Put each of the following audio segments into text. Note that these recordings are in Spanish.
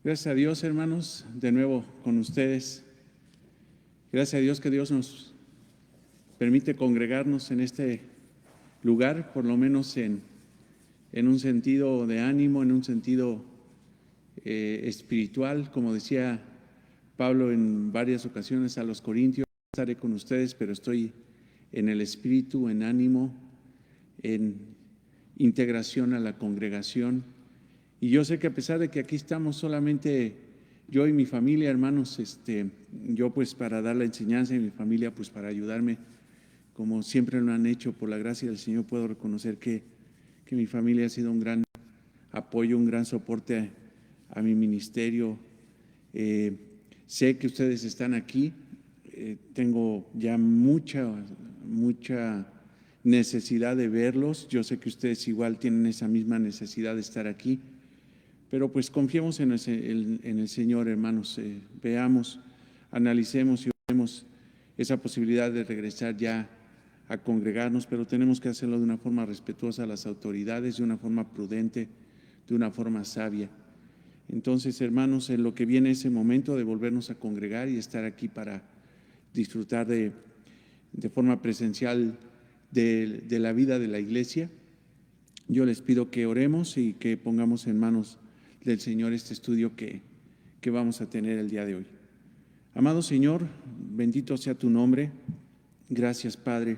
Gracias a Dios, hermanos, de nuevo con ustedes. Gracias a Dios que Dios nos permite congregarnos en este lugar, por lo menos en un sentido de ánimo, en un sentido espiritual. Como decía Pablo en varias ocasiones a los corintios, estaré con ustedes, pero estoy en el espíritu, en ánimo, en integración a la congregación. Y yo sé que a pesar de que aquí estamos solamente yo y mi familia, hermanos, yo pues para dar la enseñanza y mi familia pues para ayudarme, como siempre lo han hecho, por la gracia del Señor puedo reconocer que mi familia ha sido un gran apoyo, un gran soporte a mi ministerio. Sé que ustedes están aquí, tengo ya mucha necesidad de verlos. Yo sé que ustedes igual tienen esa misma necesidad de estar aquí. Pero pues confiemos en el Señor, hermanos. Veamos, analicemos y vemos esa posibilidad de regresar ya a congregarnos, pero tenemos que hacerlo de una forma respetuosa a las autoridades, de una forma prudente, de una forma sabia. Entonces, hermanos, en lo que viene ese momento de volvernos a congregar y estar aquí para disfrutar de forma presencial de la vida de la iglesia, yo les pido que oremos y que pongamos en manos del Señor este estudio que vamos a tener el día de hoy. Amado Señor, bendito sea tu nombre. Gracias, Padre,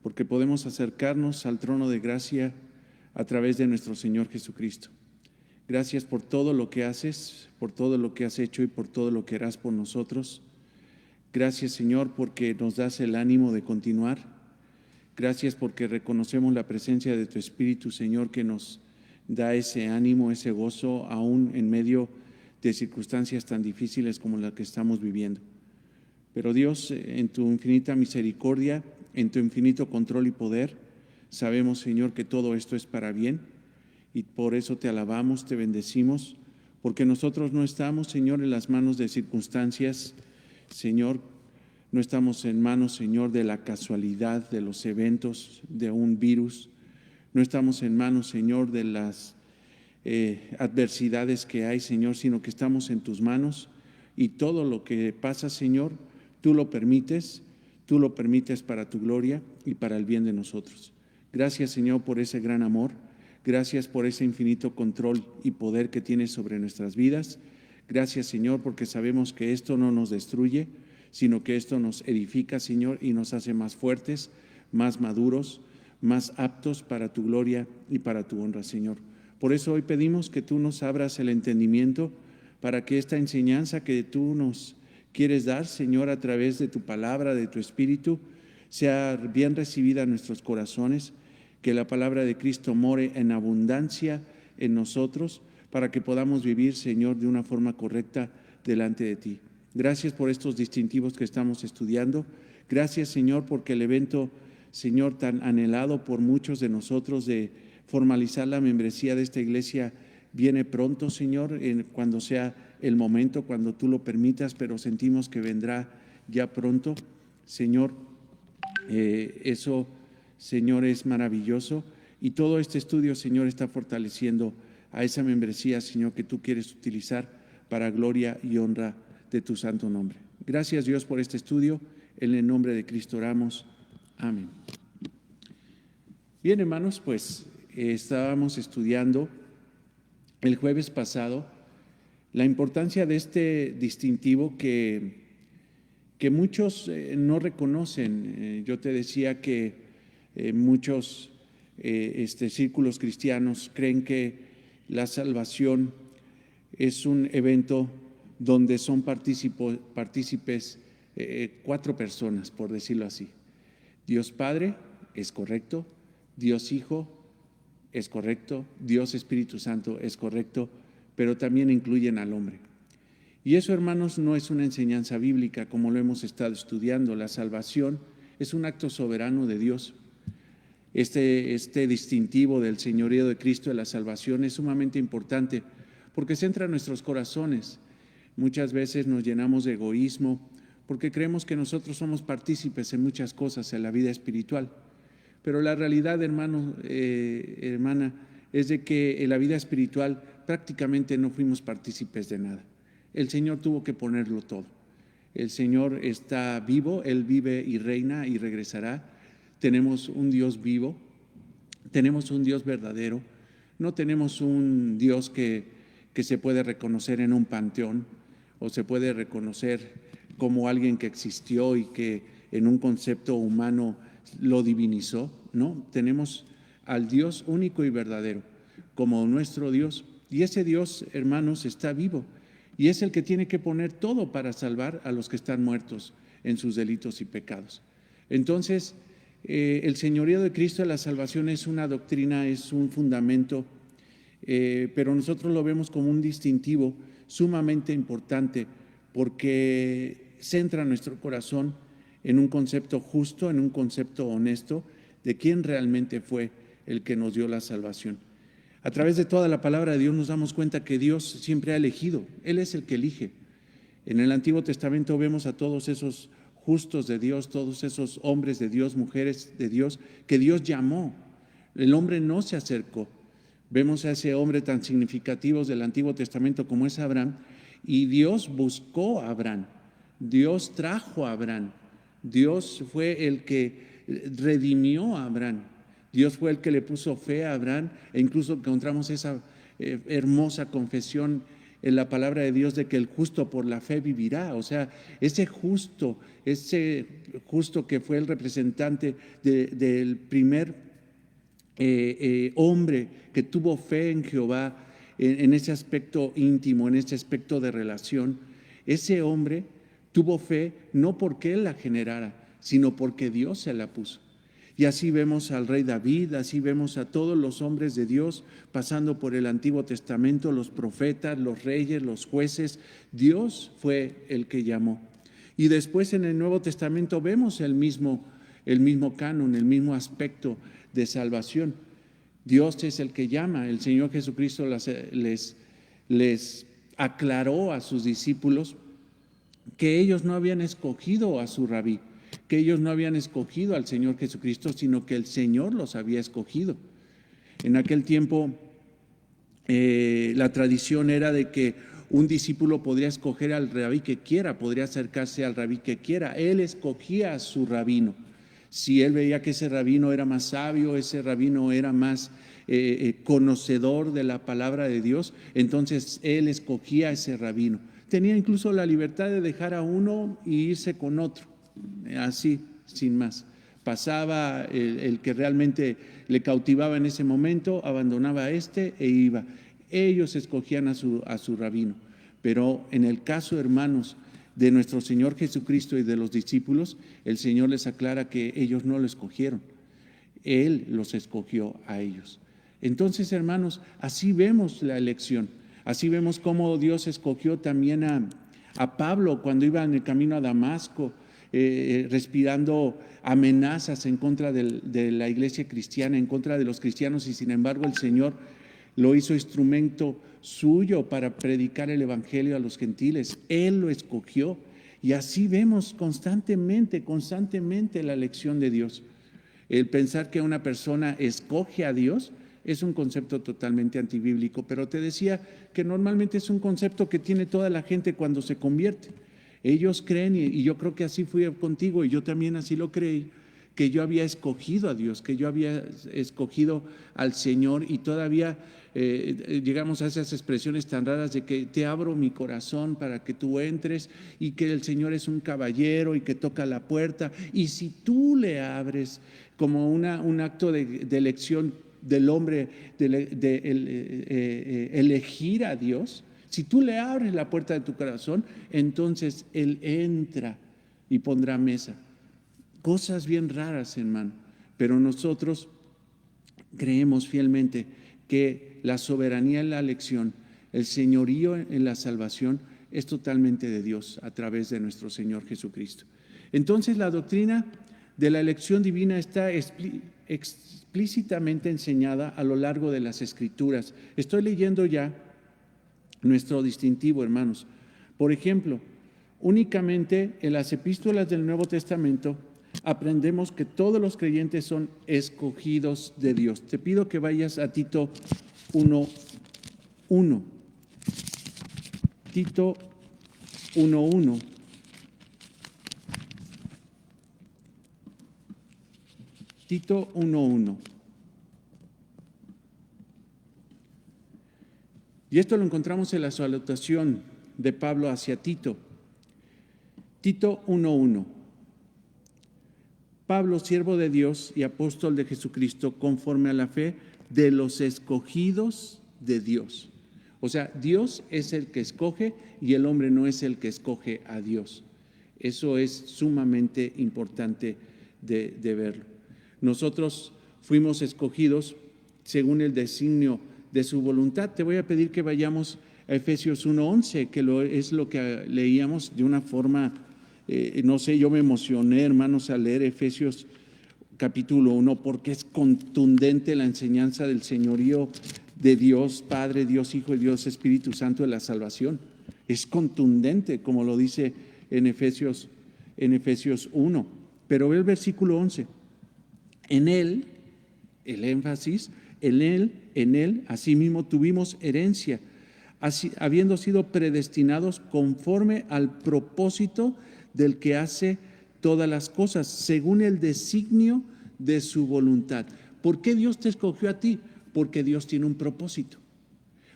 porque podemos acercarnos al trono de gracia a través de nuestro Señor Jesucristo. Gracias por todo lo que haces, por todo lo que has hecho y por todo lo que harás por nosotros. Gracias, Señor, porque nos das el ánimo de continuar. Gracias porque reconocemos la presencia de tu Espíritu, Señor, que nos da ese ánimo, ese gozo, aún en medio de circunstancias tan difíciles como las que estamos viviendo. Pero Dios, en tu infinita misericordia, en tu infinito control y poder, sabemos, Señor, que todo esto es para bien y por eso te alabamos, te bendecimos, porque nosotros no estamos, Señor, en las manos de circunstancias, Señor, no estamos en manos, Señor, de la casualidad, de los eventos, de un virus. No estamos en manos, Señor, de las adversidades que hay, Señor, sino que estamos en tus manos y todo lo que pasa, Señor, tú lo permites para tu gloria y para el bien de nosotros. Gracias, Señor, por ese gran amor. Gracias por ese infinito control y poder que tienes sobre nuestras vidas. Gracias, Señor, porque sabemos que esto no nos destruye, sino que esto nos edifica, Señor, y nos hace más fuertes, más maduros, más aptos para tu gloria y para tu honra, Señor. Por eso hoy pedimos que tú nos abras el entendimiento para que esta enseñanza que tú nos quieres dar, Señor, a través de tu palabra, de tu Espíritu, sea bien recibida en nuestros corazones, que la palabra de Cristo more en abundancia en nosotros, para que podamos vivir, Señor, de una forma correcta delante de ti. Gracias por estos distintivos que estamos estudiando. Gracias, Señor, porque el evento, Señor, tan anhelado por muchos de nosotros de formalizar la membresía de esta iglesia viene pronto, Señor, cuando sea el momento, cuando tú lo permitas, pero sentimos que vendrá ya pronto. Señor, eso, Señor, es maravilloso. Y todo este estudio, Señor, está fortaleciendo a esa membresía, Señor, que tú quieres utilizar para gloria y honra de tu santo nombre. Gracias, Dios, por este estudio. En el nombre de Cristo oramos. Amén. Bien, hermanos, pues estábamos estudiando el jueves pasado la importancia de este distintivo que muchos no reconocen. Yo te decía que muchos círculos cristianos creen que la salvación es un evento donde son partícipes 4 personas, por decirlo así. Dios Padre es correcto, Dios Hijo es correcto, Dios Espíritu Santo es correcto, pero también incluyen al hombre. Y eso, hermanos, no es una enseñanza bíblica como lo hemos estado estudiando. La salvación es un acto soberano de Dios. Este distintivo del señorío de Cristo de la salvación es sumamente importante porque centra nuestros corazones. Muchas veces nos llenamos de egoísmo porque creemos que nosotros somos partícipes en muchas cosas en la vida espiritual. Pero la realidad, hermano, hermana, es de que en la vida espiritual prácticamente no fuimos partícipes de nada. El Señor tuvo que ponerlo todo. El Señor está vivo, Él vive y reina y regresará. Tenemos un Dios vivo, tenemos un Dios verdadero, no tenemos un Dios que se puede reconocer en un panteón o se puede reconocer como alguien que existió y que en un concepto humano lo divinizó. No, tenemos al Dios único y verdadero como nuestro Dios. Y ese Dios, hermanos, está vivo y es el que tiene que poner todo para salvar a los que están muertos en sus delitos y pecados. Entonces, el señorío de Cristo de la salvación es una doctrina, es un fundamento, pero nosotros lo vemos como un distintivo sumamente importante porque centra nuestro corazón en un concepto justo, en un concepto honesto de quién realmente fue el que nos dio la salvación. A través de toda la palabra de Dios nos damos cuenta que Dios siempre ha elegido, Él es el que elige. En el Antiguo Testamento vemos a todos esos justos de Dios, todos esos hombres de Dios, mujeres de Dios, que Dios llamó. El hombre no se acercó. Vemos a ese hombre tan significativo del Antiguo Testamento como es Abraham, y Dios buscó a Abraham, Dios trajo a Abraham, Dios fue el que redimió a Abraham, Dios fue el que le puso fe a Abraham, e incluso encontramos esa hermosa confesión en la palabra de Dios de que el justo por la fe vivirá. O sea, ese justo que fue el representante del primer hombre que tuvo fe en Jehová, en ese aspecto íntimo, en ese aspecto de relación, ese hombre tuvo fe no porque él la generara, sino porque Dios se la puso. Y así vemos al rey David, así vemos a todos los hombres de Dios pasando por el Antiguo Testamento, los profetas, los reyes, los jueces. Dios fue el que llamó. Y después en el Nuevo Testamento vemos el mismo canon, el mismo aspecto de salvación. Dios es el que llama. El Señor Jesucristo les aclaró a sus discípulos que ellos no habían escogido a su rabí, que ellos no habían escogido al Señor Jesucristo, sino que el Señor los había escogido. En aquel tiempo la tradición era de que un discípulo podría escoger al rabí que quiera, podría acercarse al rabí que quiera. Él escogía a su rabino. Si él veía que ese rabino era más sabio, ese rabino era más conocedor de la palabra de Dios, entonces él escogía a ese rabino. Tenía incluso la libertad de dejar a uno y irse con otro, así, sin más. Pasaba el que realmente le cautivaba en ese momento, abandonaba a este e iba. Ellos escogían a su rabino. Pero en el caso, hermanos, de nuestro Señor Jesucristo y de los discípulos, el Señor les aclara que ellos no lo escogieron, Él los escogió a ellos. Entonces, hermanos, así vemos la elección, así vemos cómo Dios escogió también a Pablo cuando iba en el camino a Damasco, respirando amenazas en contra de la iglesia cristiana, en contra de los cristianos, y sin embargo el Señor lo hizo instrumento suyo para predicar el evangelio a los gentiles. Él lo escogió, y así vemos constantemente la elección de Dios. El pensar que una persona escoge a Dios es un concepto totalmente antibíblico, pero te decía que normalmente es un concepto que tiene toda la gente cuando se convierte. Ellos creen, y yo creo que así fui contigo, y yo también así lo creí, que yo había escogido a Dios, que yo había escogido al Señor, y todavía llegamos a esas expresiones tan raras de que te abro mi corazón para que tú entres, y que el Señor es un caballero y que toca la puerta, y si tú le abres, como un acto de elección del hombre, elegir a Dios, si tú le abres la puerta de tu corazón, entonces Él entra y pondrá mesa. Cosas bien raras, hermano, pero nosotros creemos fielmente que la soberanía en la elección, el señorío en la salvación, es totalmente de Dios a través de nuestro Señor Jesucristo. Entonces, la doctrina de la elección divina está explícitamente enseñada a lo largo de las Escrituras. Estoy leyendo ya nuestro distintivo, hermanos. Por ejemplo, únicamente en las epístolas del Nuevo Testamento aprendemos que todos los creyentes son escogidos de Dios. Te pido que vayas a Tito 1:1. Tito 1:1. Tito 1:1. Y esto lo encontramos en la salutación de Pablo hacia Tito. Tito 1:1. Pablo, siervo de Dios y apóstol de Jesucristo, conforme a la fe de los escogidos de Dios. O sea, Dios es el que escoge y el hombre no es el que escoge a Dios. Eso es sumamente importante de verlo. Nosotros fuimos escogidos según el designio de su voluntad. Te voy a pedir que vayamos a Efesios 1:11, que es lo que leíamos de una forma, no sé, yo me emocioné, hermanos, al leer Efesios capítulo 1, porque es contundente la enseñanza del señorío de Dios Padre, Dios Hijo y Dios Espíritu Santo de la salvación. Es contundente, como lo dice en Efesios 1. Pero ve el versículo 11. En Él, el énfasis, en Él, asimismo tuvimos herencia, habiendo sido predestinados conforme al propósito del que hace todas las cosas, según el designio de su voluntad. ¿Por qué Dios te escogió a ti? Porque Dios tiene un propósito.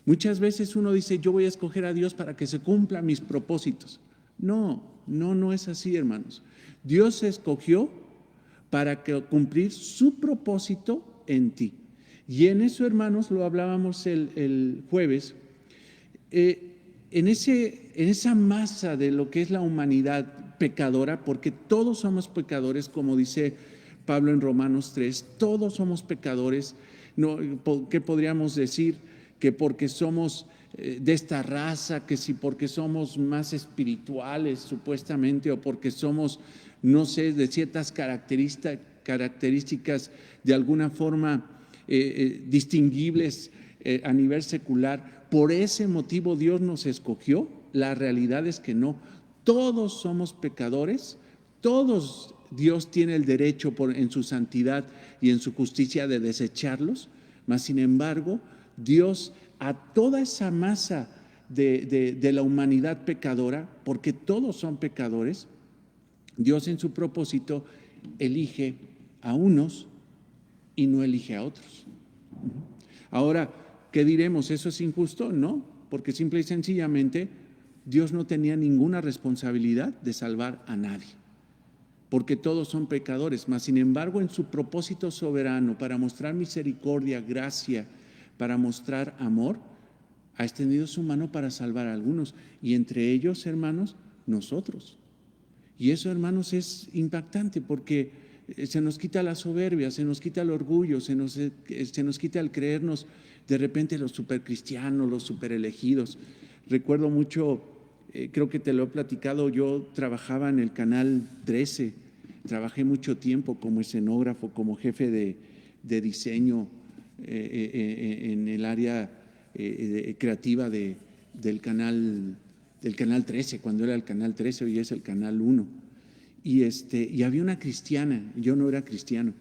Muchas veces uno dice, yo voy a escoger a Dios para que se cumplan mis propósitos. No es así, hermanos. Dios se escogió para cumplir su propósito en ti. Y en eso, hermanos, lo hablábamos el jueves, en esa masa de lo que es la humanidad pecadora, porque todos somos pecadores, como dice Pablo en Romanos 3, todos somos pecadores. ¿Qué podríamos decir? Que porque somos de esta raza, que si porque somos más espirituales supuestamente, o porque somos, no sé, de ciertas características de alguna forma distinguibles a nivel secular, por ese motivo Dios nos escogió. La realidad es que no, todos somos pecadores, todos. Dios tiene el derecho en su santidad y en su justicia de desecharlos, mas sin embargo Dios a toda esa masa de la humanidad pecadora, porque todos son pecadores, Dios en su propósito elige a unos y no elige a otros. Ahora, ¿qué diremos? ¿Eso es injusto? No, porque simple y sencillamente Dios no tenía ninguna responsabilidad de salvar a nadie, porque todos son pecadores, mas sin embargo en su propósito soberano para mostrar misericordia, gracia, para mostrar amor, ha extendido su mano para salvar a algunos, y entre ellos, hermanos, nosotros. Y eso, hermanos, es impactante, porque se nos quita la soberbia, se nos quita el orgullo, se nos quita el creernos de repente los supercristianos, los superelegidos. Recuerdo mucho, creo que te lo he platicado, yo trabajaba en el Canal 13, trabajé mucho tiempo como escenógrafo, como jefe de diseño en el área creativa del canal 13, cuando era el Canal 13, hoy es el Canal 1. Y había una cristiana, yo no era cristiano,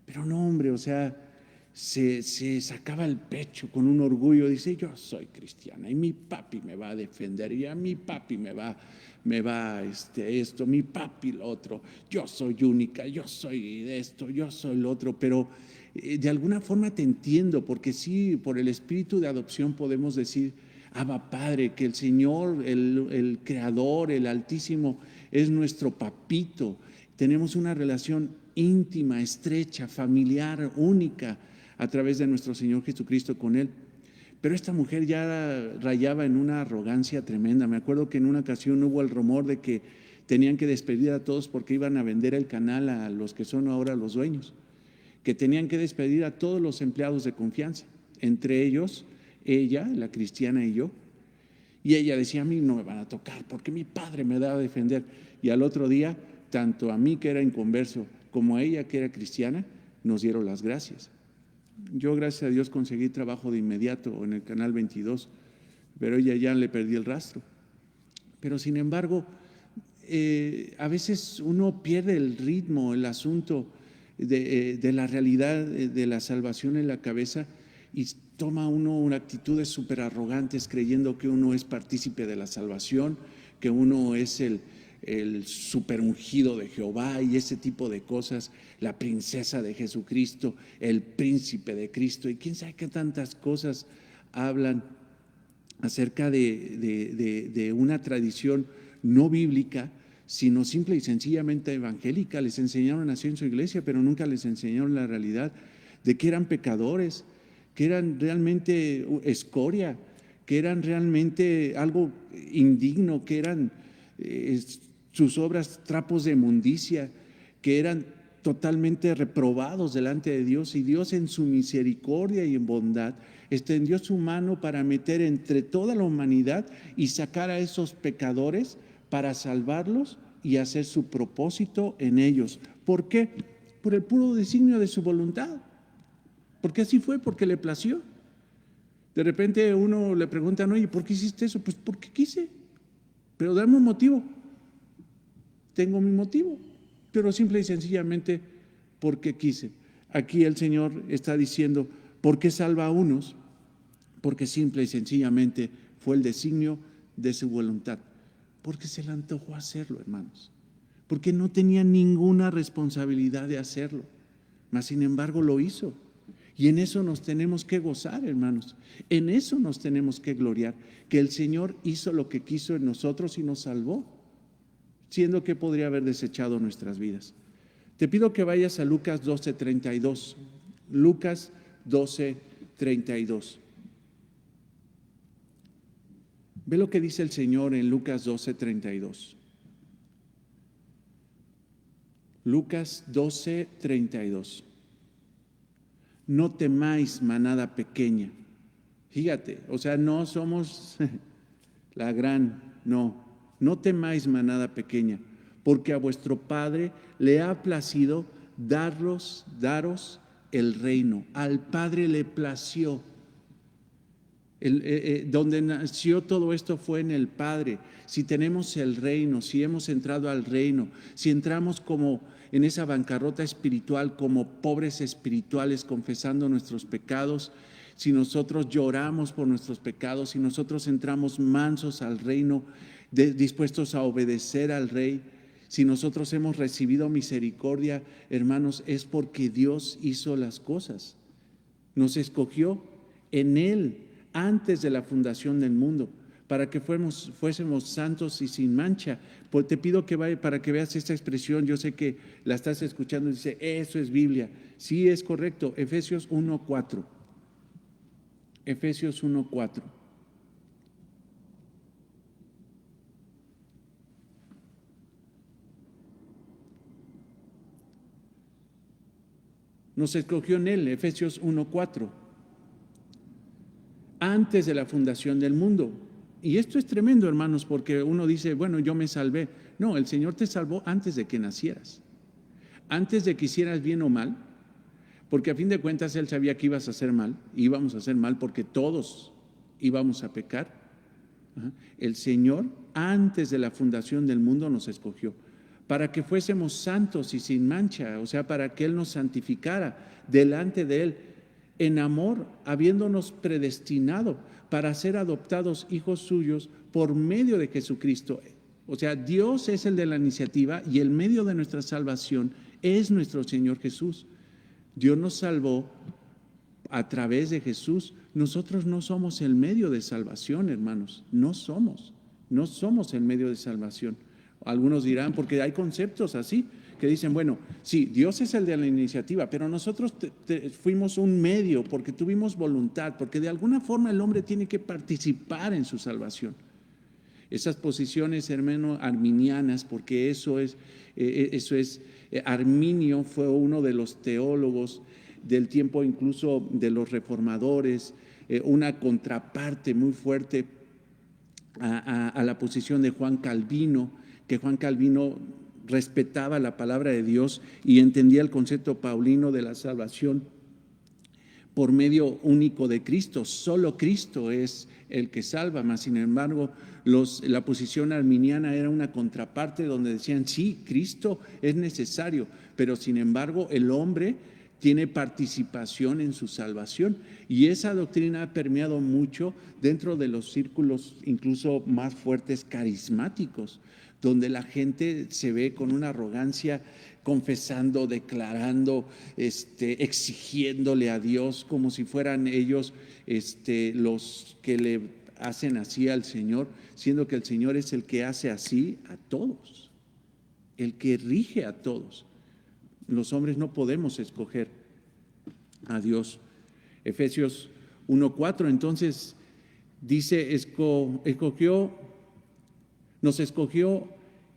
pero no, hombre, o sea, se sacaba el pecho con un orgullo, dice, yo soy cristiana y mi papi me va a defender, y a mi papi me va esto, mi papi lo otro, yo soy única, yo soy esto, yo soy lo otro. Pero de alguna forma te entiendo, porque sí, por el espíritu de adopción podemos decir, Abba Padre, que el Señor, el Creador, el Altísimo, es nuestro papito. Tenemos una relación íntima, estrecha, familiar, única, a través de nuestro Señor Jesucristo con Él. Pero esta mujer ya rayaba en una arrogancia tremenda. Me acuerdo que en una ocasión hubo el rumor de que tenían que despedir a todos porque iban a vender el canal a los que son ahora los dueños, que tenían que despedir a todos los empleados de confianza, entre ellos ella, la cristiana, y yo. Y ella decía, a mí no me van a tocar porque mi padre me da a defender. Y al otro día, tanto a mí, que era inconverso, como a ella, que era cristiana, nos dieron las gracias. Yo, gracias a Dios, conseguí trabajo de inmediato en el Canal 22, pero ella ya le perdí el rastro. Pero sin embargo, a veces uno pierde el ritmo, el asunto de la realidad de la salvación en la cabeza y toma uno una actitudes súper arrogantes creyendo que uno es partícipe de la salvación, que uno es el super ungido de Jehová y ese tipo de cosas, la princesa de Jesucristo, el príncipe de Cristo y quién sabe qué tantas cosas hablan acerca de una tradición no bíblica, sino simple y sencillamente evangélica. Les enseñaron así en su iglesia, pero nunca les enseñaron la realidad de que eran pecadores, que eran realmente escoria, que eran realmente algo indigno, que eran sus obras trapos de inmundicia, que eran totalmente reprobados delante de Dios, y Dios en su misericordia y en bondad extendió su mano para meter entre toda la humanidad y sacar a esos pecadores para salvarlos y hacer su propósito en ellos. ¿Por qué? Por el puro designio de su voluntad. Porque así fue, porque le plació. De repente uno le preguntan, oye, ¿por qué hiciste eso? Pues porque quise. Pero dame un motivo. Tengo mi motivo, pero simple y sencillamente porque quise. Aquí el Señor está diciendo, ¿por qué salva a unos? Porque simple y sencillamente fue el designio de su voluntad. Porque se le antojó hacerlo, hermanos. Porque no tenía ninguna responsabilidad de hacerlo. Mas sin embargo lo hizo. Y en eso nos tenemos que gozar, hermanos. En eso nos tenemos que gloriar. Que el Señor hizo lo que quiso en nosotros y nos salvó, siendo que podría haber desechado nuestras vidas. Te pido que vayas a Lucas 12:32. Lucas 12:32. Ve lo que dice el Señor en Lucas 12:32. Lucas 12:32. No temáis, manada pequeña. Fíjate, o sea, no somos la gran, no temáis, manada pequeña, porque a vuestro Padre le ha placido daros el reino. Al Padre le plació. Donde nació todo esto fue en el Padre. Si tenemos el reino, si hemos entrado al reino, si entramos como en esa bancarrota espiritual, como pobres espirituales confesando nuestros pecados, si nosotros lloramos por nuestros pecados, si nosotros entramos mansos al reino, dispuestos a obedecer al Rey, si nosotros hemos recibido misericordia, hermanos, es porque Dios hizo las cosas. Nos escogió en Él antes de la fundación del mundo, para que fuésemos santos y sin mancha. Pues te pido que vaya para que veas esta expresión. Yo sé que la estás escuchando y dice, eso es Biblia. Sí, es correcto. Efesios 1:4. Efesios 1:4. Nos escogió en Él, Efesios 1:4, antes de la fundación del mundo. Y esto es tremendo, hermanos, porque uno dice, bueno, yo me salvé. No, el Señor te salvó antes de que nacieras, antes de que hicieras bien o mal, porque a fin de cuentas Él sabía que ibas a hacer mal, íbamos a hacer mal porque todos íbamos a pecar. El Señor, antes de la fundación del mundo, nos escogió para que fuésemos santos y sin mancha, o sea, para que Él nos santificara delante de Él en amor, habiéndonos predestinado para ser adoptados hijos suyos por medio de Jesucristo. O sea, Dios es el de la iniciativa y el medio de nuestra salvación es nuestro Señor Jesús. Dios nos salvó a través de Jesús. Nosotros no somos el medio de salvación, hermanos. No somos el medio de salvación. Algunos dirán, porque hay conceptos así, que dicen, bueno, sí, Dios es el de la iniciativa, pero nosotros fuimos un medio porque tuvimos voluntad, porque de alguna forma el hombre tiene que participar en su salvación. Esas posiciones, hermano, arminianas, porque eso es, Arminio fue uno de los teólogos del tiempo incluso de los reformadores, una contraparte muy fuerte a la posición de Juan Calvino, que Juan Calvino respetaba la palabra de Dios y entendía el concepto paulino de la salvación. por medio único de Cristo. Solo Cristo es el que salva, mas sin embargo la posición arminiana era una contraparte donde decían, sí, Cristo es necesario, pero sin embargo el hombre tiene participación en su salvación. Y esa doctrina ha permeado mucho dentro de los círculos incluso más fuertes carismáticos, donde la gente se ve con una arrogancia confesando, declarando, exigiéndole a Dios como si fueran ellos los que le hacen así al Señor, siendo que el Señor es el que hace así a todos, el que rige a todos. Los hombres no podemos escoger a Dios. Efesios 1:4, entonces dice, nos escogió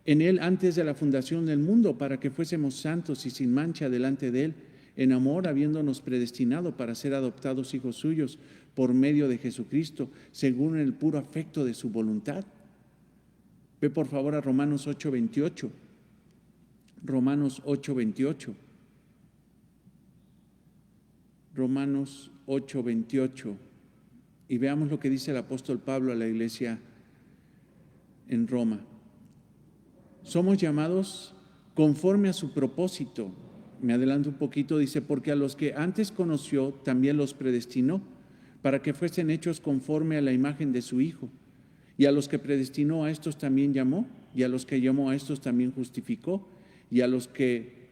en Él antes de la fundación del mundo para que fuésemos santos y sin mancha delante de Él, en amor, habiéndonos predestinado para ser adoptados hijos suyos por medio de Jesucristo, según el puro afecto de su voluntad. Ve por favor a Romanos 8:28. Romanos 8:28. Romanos 8:28. Y veamos lo que dice el apóstol Pablo a la iglesia en Roma. Somos llamados conforme a su propósito. Me adelanto un poquito, dice, porque a los que antes conoció también los predestinó para que fuesen hechos conforme a la imagen de su Hijo. Y a los que predestinó a estos también llamó, y a los que llamó a estos también justificó, y a los que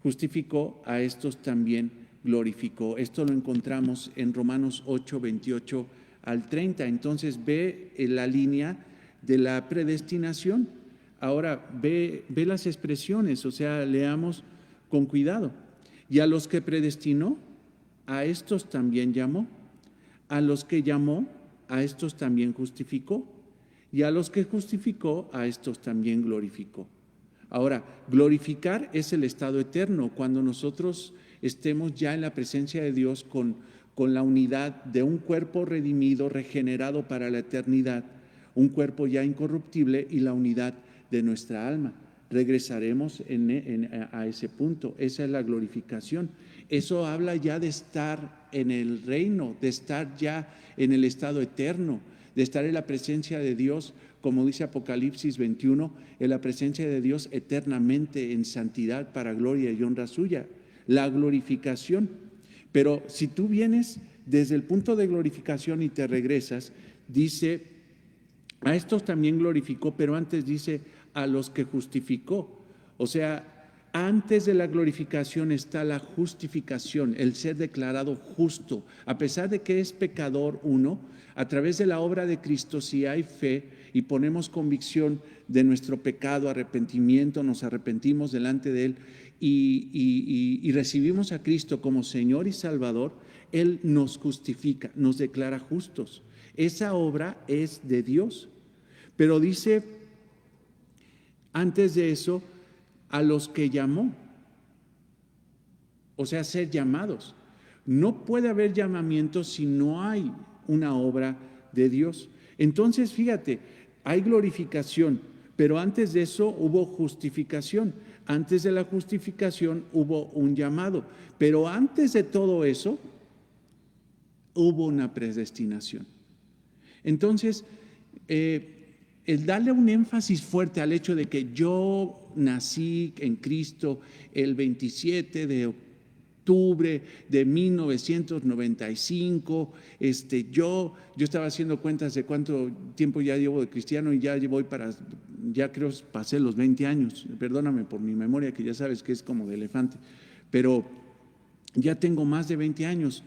justificó a estos también glorificó. Esto lo encontramos en Romanos 8:28 al 30. Entonces ve la línea de la predestinación. Ahora ve las expresiones, o sea, leamos con cuidado. Y a los que predestinó, a estos también llamó. A los que llamó, a estos también justificó. Y a los que justificó, a estos también glorificó. Ahora, glorificar es el estado eterno, cuando nosotros estemos ya en la presencia de Dios con la unidad de un cuerpo redimido, regenerado para la eternidad, un cuerpo ya incorruptible y la unidad de nuestra alma. Regresaremos a ese punto. Esa es la glorificación. Eso habla ya de estar en el reino, de estar ya en el estado eterno, de estar en la presencia de Dios, como dice Apocalipsis 21, en la presencia de Dios eternamente en santidad para gloria y honra suya. La glorificación. Pero si tú vienes desde el punto de glorificación y te regresas, dice, a estos también glorificó, pero antes dice, a los que justificó. O sea, antes de la glorificación está la justificación, el ser declarado justo. A pesar de que es pecador uno, a través de la obra de Cristo, si hay fe y ponemos convicción de nuestro pecado, arrepentimiento, nos arrepentimos delante de Él y recibimos a Cristo como Señor y Salvador, Él nos justifica, nos declara justos. Esa obra es de Dios. Pero dice, antes de eso, a los que llamó, o sea, ser llamados. No puede haber llamamiento si no hay una obra de Dios. Entonces, fíjate, hay glorificación, pero antes de eso hubo justificación. Antes de la justificación hubo un llamado, pero antes de todo eso hubo una predestinación. Entonces, el darle un énfasis fuerte al hecho de que yo nací en Cristo el 27 de octubre de 1995, yo estaba haciendo cuentas de cuánto tiempo ya llevo de cristiano y ya creo pasé los 20 años, perdóname por mi memoria que ya sabes que es como de elefante, pero ya tengo más de 20 años.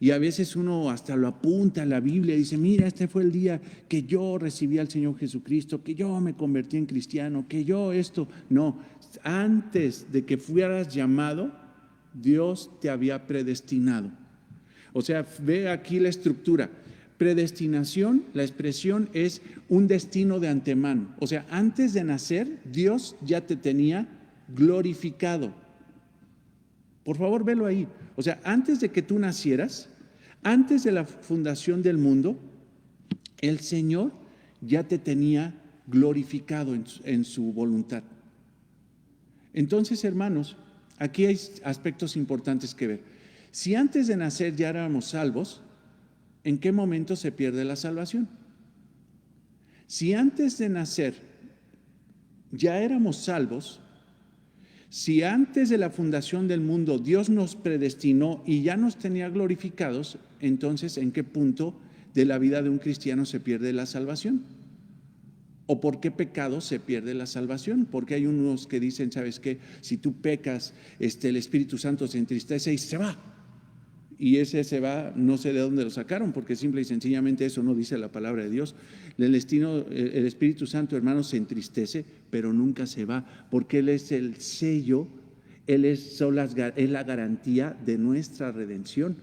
Y a veces uno hasta lo apunta a la Biblia y dice, mira, este fue el día que yo recibí al Señor Jesucristo, que yo me convertí en cristiano, que yo esto. No, antes de que fueras llamado, Dios te había predestinado. O sea, ve aquí la estructura. Predestinación, la expresión es un destino de antemano. O sea, antes de nacer, Dios ya te tenía glorificado. Por favor, velo ahí. O sea, antes de que tú nacieras, antes de la fundación del mundo, el Señor ya te tenía glorificado en su voluntad. Entonces, hermanos, aquí hay aspectos importantes que ver. Si antes de nacer ya éramos salvos, ¿en qué momento se pierde la salvación? Si antes de nacer ya éramos salvos, si antes de la fundación del mundo Dios nos predestinó y ya nos tenía glorificados, entonces ¿en qué punto de la vida de un cristiano se pierde la salvación? ¿O por qué pecado se pierde la salvación? Porque hay unos que dicen, ¿sabes qué? Si tú pecas, el Espíritu Santo se entristece y se va. Y ese se va, no sé de dónde lo sacaron, porque simple y sencillamente eso no dice la palabra de Dios. El Espíritu Santo, hermanos, se entristece, pero nunca se va, porque Él es el sello, Él es la garantía de nuestra redención.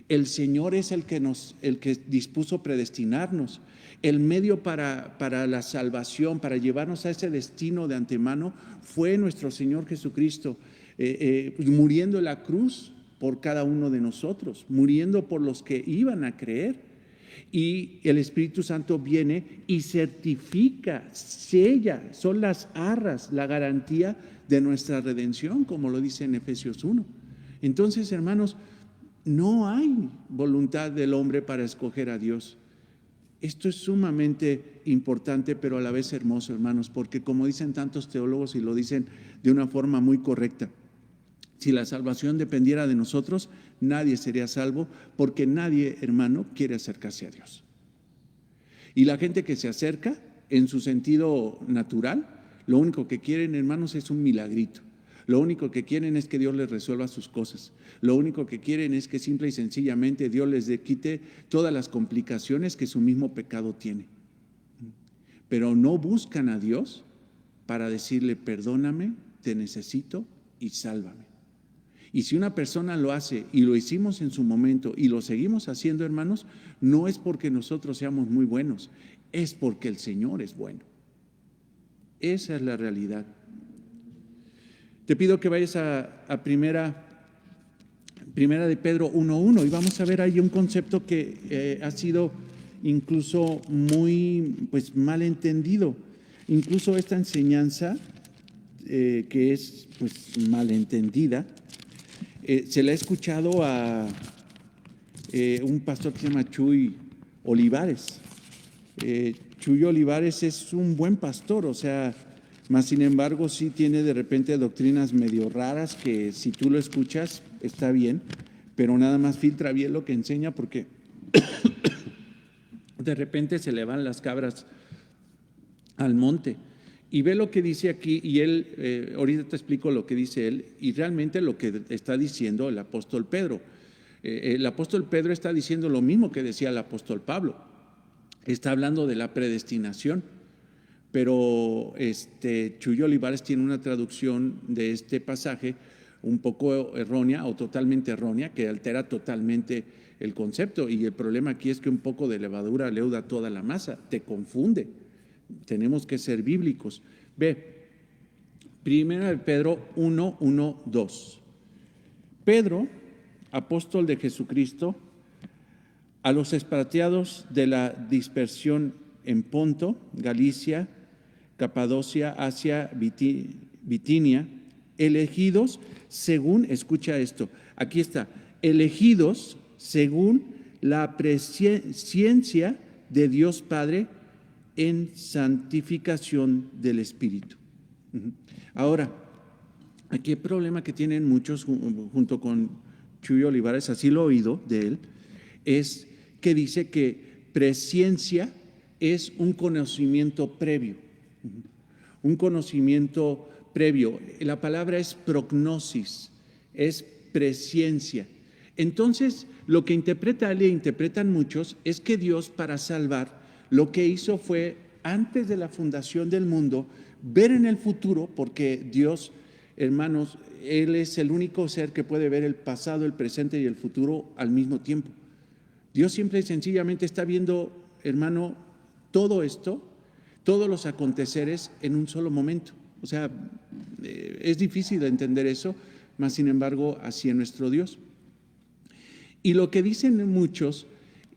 El Señor es el que dispuso predestinarnos. El medio para la salvación, para llevarnos a ese destino de antemano, fue nuestro Señor Jesucristo, muriendo en la cruz por cada uno de nosotros, muriendo por los que iban a creer. Y el Espíritu Santo viene y certifica, sella, son las arras, la garantía de nuestra redención, como lo dice en Efesios 1. Entonces, hermanos, no hay voluntad del hombre para escoger a Dios. Esto es sumamente importante, pero a la vez hermoso, hermanos, porque como dicen tantos teólogos y lo dicen de una forma muy correcta, si la salvación dependiera de nosotros, nadie sería salvo, porque nadie, hermano, quiere acercarse a Dios. Y la gente que se acerca, en su sentido natural, lo único que quieren, hermanos, es un milagrito. Lo único que quieren es que Dios les resuelva sus cosas. Lo único que quieren es que simple y sencillamente Dios les quite todas las complicaciones que su mismo pecado tiene. Pero no buscan a Dios para decirle, perdóname, te necesito y sálvame. Y si una persona lo hace y lo hicimos en su momento y lo seguimos haciendo, hermanos, no es porque nosotros seamos muy buenos, es porque el Señor es bueno. Esa es la realidad. Te pido que vayas a primera de Pedro 1:1 y vamos a ver ahí un concepto que ha sido incluso muy mal entendido. Incluso esta enseñanza que es malentendida, se la he escuchado a un pastor que se llama Chuy Olivares. Chuy Olivares es un buen pastor, o sea, mas sin embargo sí tiene de repente doctrinas medio raras que si tú lo escuchas está bien, pero nada más filtra bien lo que enseña, porque de repente se le van las cabras al monte. Y ve lo que dice aquí, y él, ahorita te explico lo que dice él, y realmente lo que está diciendo el apóstol Pedro. El apóstol Pedro está diciendo lo mismo que decía el apóstol Pablo. Está hablando de la predestinación, pero Chuy Olivares tiene una traducción de este pasaje un poco errónea o totalmente errónea, que altera totalmente el concepto, y el problema aquí es que un poco de levadura leuda toda la masa, te confunde. Tenemos que ser bíblicos. Ve, primera de Pedro 1:1-2. Pedro, apóstol de Jesucristo, a los expatriados de la dispersión en Ponto, Galicia, Capadocia, Asia, Bitinia, elegidos según, escucha esto, aquí está, elegidos según la presciencia de Dios Padre en santificación del Espíritu. Ahora, aquí el problema que tienen muchos junto con Chuy Olivares, así lo he oído de él, es que dice que presciencia es un conocimiento previo. Un conocimiento previo. La palabra es prognosis, es presciencia. Entonces, lo que interpretan muchos es que Dios, para salvar, lo que hizo fue, antes de la fundación del mundo, ver en el futuro, porque Dios, hermanos, Él es el único ser que puede ver el pasado, el presente y el futuro al mismo tiempo. Dios simple y sencillamente está viendo, hermano, todo esto, todos los aconteceres en un solo momento. O sea, es difícil de entender eso, mas sin embargo, así es nuestro Dios. Y lo que dicen muchos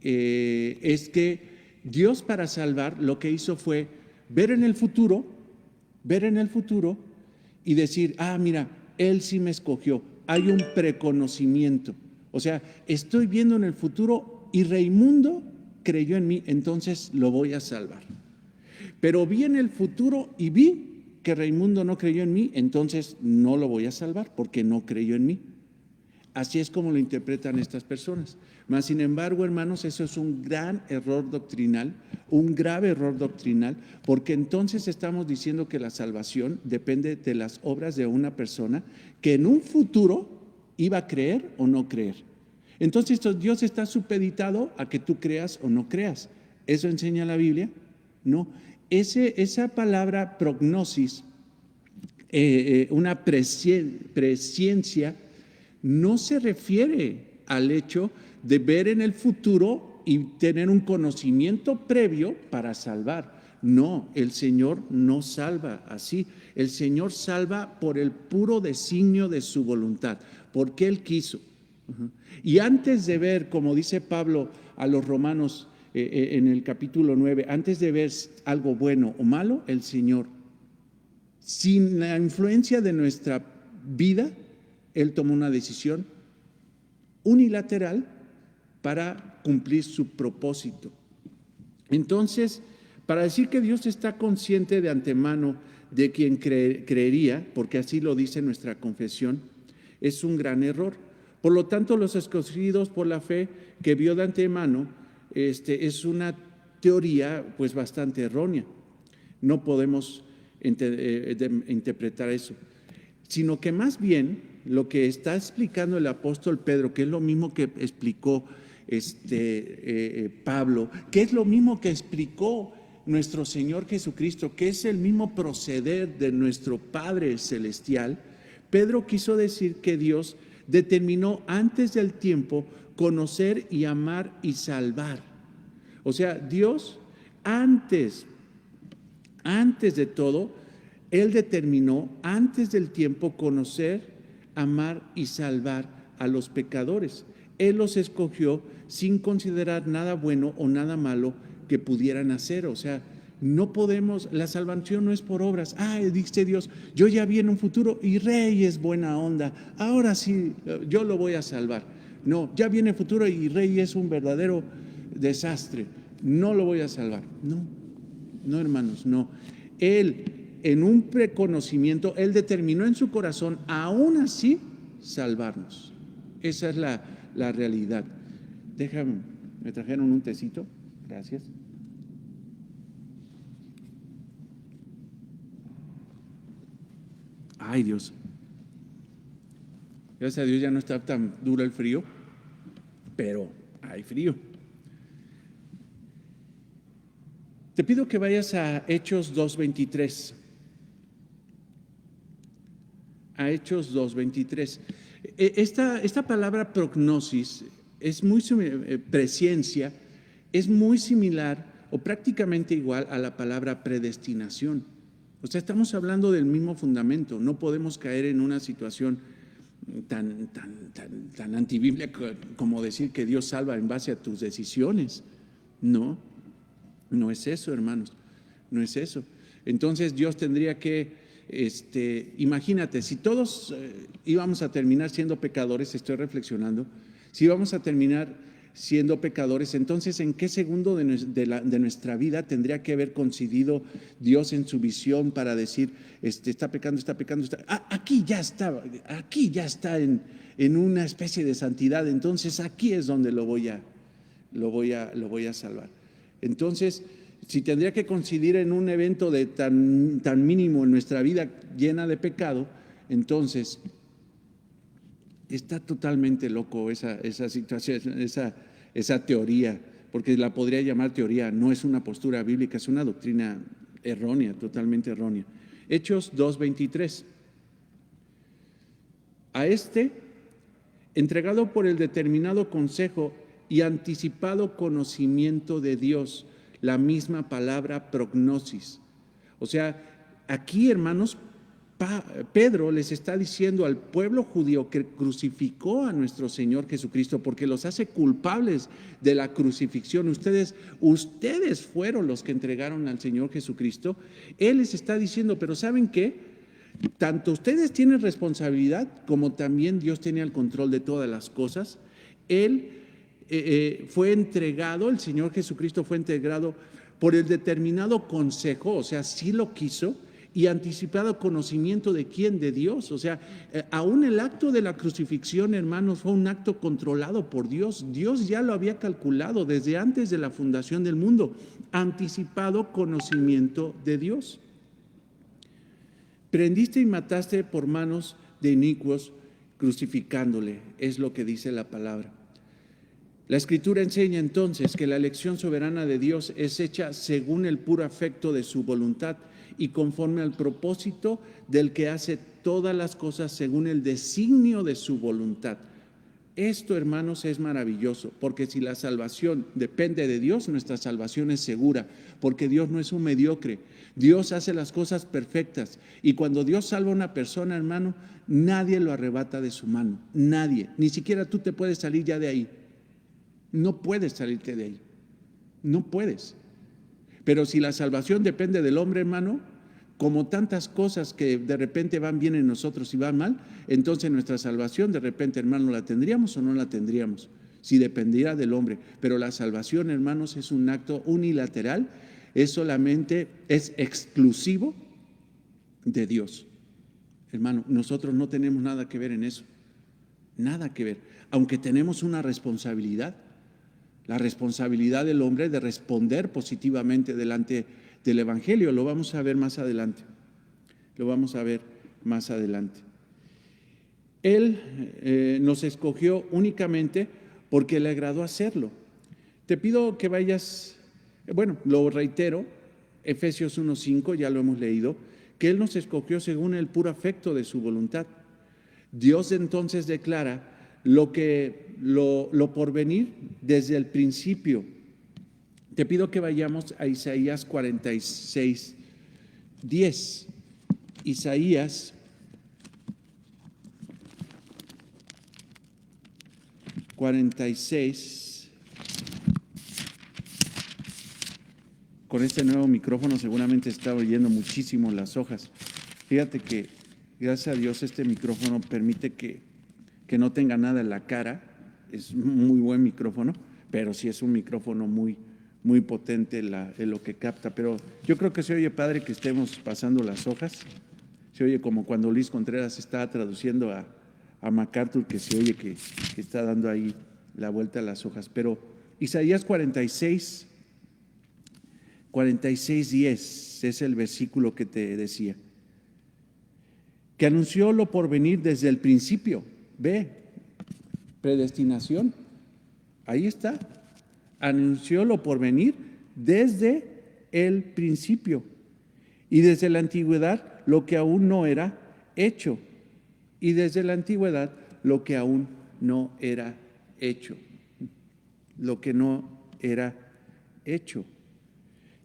es que Dios, para salvar, lo que hizo fue ver en el futuro y decir, mira, Él sí me escogió. Hay un preconocimiento. O sea, estoy viendo en el futuro y Raimundo creyó en mí, entonces lo voy a salvar. Pero vi en el futuro y vi que Raimundo no creyó en mí, entonces no lo voy a salvar porque no creyó en mí. Así es como lo interpretan estas personas. Mas, sin embargo, hermanos, eso es un gran error doctrinal, un grave error doctrinal, porque entonces estamos diciendo que la salvación depende de las obras de una persona que en un futuro iba a creer o no creer. Entonces Dios está supeditado a que tú creas o no creas. ¿Eso enseña la Biblia? No. Esa palabra prognosis, una presciencia, no se refiere al hecho de ver en el futuro y tener un conocimiento previo para salvar. No, el Señor no salva así. El Señor salva por el puro designio de su voluntad, porque Él quiso. Y antes de ver, como dice Pablo a los romanos en el capítulo 9, antes de ver algo bueno o malo, el Señor, sin la influencia de nuestra vida, Él tomó una decisión unilateral para cumplir su propósito. Entonces, para decir que Dios está consciente de antemano de quien creería, porque así lo dice nuestra confesión, es un gran error. Por lo tanto, los escogidos por la fe que vio de antemano, es una teoría pues bastante errónea. No podemos interpretar eso, sino que más bien lo que está explicando el apóstol Pedro, que es lo mismo que explicó Pablo, que es lo mismo que explicó nuestro Señor Jesucristo, que es el mismo proceder de nuestro Padre Celestial. Pedro quiso decir que Dios determinó antes del tiempo conocer y amar y salvar. O sea, Dios antes de todo, Él determinó antes del tiempo conocer, amar y salvar a los pecadores. Él los escogió sin considerar nada bueno o nada malo que pudieran hacer. O sea, no podemos, la salvación no es por obras. Dice Dios, yo ya vi en un futuro y Rey es buena onda, ahora sí, yo lo voy a salvar. No, ya viene el futuro y Rey es un verdadero desastre, no lo voy a salvar. No, hermanos, no. Él, en un preconocimiento, Él determinó en su corazón, aún así, salvarnos. Esa es la realidad. Déjame, me trajeron un tecito, gracias. Ay, Dios. Gracias a Dios ya no está tan duro el frío, pero hay frío. Te pido que vayas a Hechos 2:23. A Hechos 2:23. Esta palabra prognosis es muy presciencia, es muy similar o prácticamente igual a la palabra predestinación. O sea, estamos hablando del mismo fundamento. No podemos caer en una situación tan antibíblica como decir que Dios salva en base a tus decisiones. No es eso, hermanos, no es eso. Entonces Dios tendría que, imagínate, si todos íbamos a terminar siendo pecadores, estoy reflexionando, si íbamos a terminar siendo pecadores, entonces ¿en qué segundo de nuestra vida tendría que haber coincidido Dios en su visión para decir, está pecando, aquí ya está en una especie de santidad, entonces aquí es donde lo voy a salvar? Entonces, si tendría que coincidir en un evento de tan mínimo en nuestra vida llena de pecado, entonces está totalmente loco esa situación, esa teoría, porque la podría llamar teoría, no es una postura bíblica, es una doctrina errónea, totalmente errónea. Hechos 2:23. A entregado por el determinado consejo y anticipado conocimiento de Dios, la misma palabra prognosis. O sea, aquí, hermanos, Pedro les está diciendo al pueblo judío que crucificó a nuestro Señor Jesucristo porque los hace culpables de la crucifixión. Ustedes fueron los que entregaron al Señor Jesucristo. Él les está diciendo, pero ¿saben qué? Tanto ustedes tienen responsabilidad como también Dios tiene el control de todas las cosas. Él fue entregado, el Señor Jesucristo fue entregado por el determinado consejo, o sea, sí lo quiso, y anticipado conocimiento de quién, de Dios. O sea, aún el acto de la crucifixión, hermanos, fue un acto controlado por Dios. Dios ya lo había calculado desde antes de la fundación del mundo, anticipado conocimiento de Dios. Prendiste y mataste por manos de inicuos, crucificándole, es lo que dice la palabra. La Escritura enseña entonces que la elección soberana de Dios es hecha según el puro afecto de su voluntad y conforme al propósito del que hace todas las cosas según el designio de su voluntad. Esto, hermanos, es maravilloso, porque si la salvación depende de Dios, nuestra salvación es segura, porque Dios no es un mediocre. Dios hace las cosas perfectas, y cuando Dios salva a una persona, hermano, nadie lo arrebata de su mano, nadie, ni siquiera tú te puedes salir ya de ahí. No puedes salirte de ahí, no puedes. Pero si la salvación depende del hombre, hermano, como tantas cosas que de repente van bien en nosotros y van mal, entonces nuestra salvación de repente, hermano, ¿la tendríamos o no la tendríamos? Si dependiera del hombre. Pero la salvación, hermanos, es un acto unilateral, es exclusivo de Dios. Hermano, nosotros no tenemos nada que ver en eso, nada que ver, aunque tenemos una responsabilidad. La responsabilidad del hombre de responder positivamente delante del Evangelio. Lo vamos a ver más adelante. Lo vamos a ver más adelante. Él nos escogió únicamente porque le agradó hacerlo. Te pido que vayas, lo reitero, Efesios 1:5, ya lo hemos leído, que Él nos escogió según el puro afecto de su voluntad. Dios entonces declara lo por venir desde el principio. Te pido que vayamos a Isaías 46:10. Isaías 46. Con este nuevo micrófono seguramente está oyendo muchísimo las hojas. Fíjate que gracias a Dios este micrófono permite que no tenga nada en la cara. Es un muy buen micrófono, pero sí es un micrófono muy, muy potente en lo que capta. Pero yo creo que se oye padre que estemos pasando las hojas. Se oye como cuando Luis Contreras está traduciendo a MacArthur, que se oye que está dando ahí la vuelta a las hojas. Pero Isaías 46:10 es el versículo que te decía, que anunció lo por venir desde el principio. Ve, predestinación, ahí está. Anunció lo por venir desde el principio y desde la antigüedad lo que aún no era hecho. Y desde la antigüedad lo que aún no era hecho. Lo que no era hecho.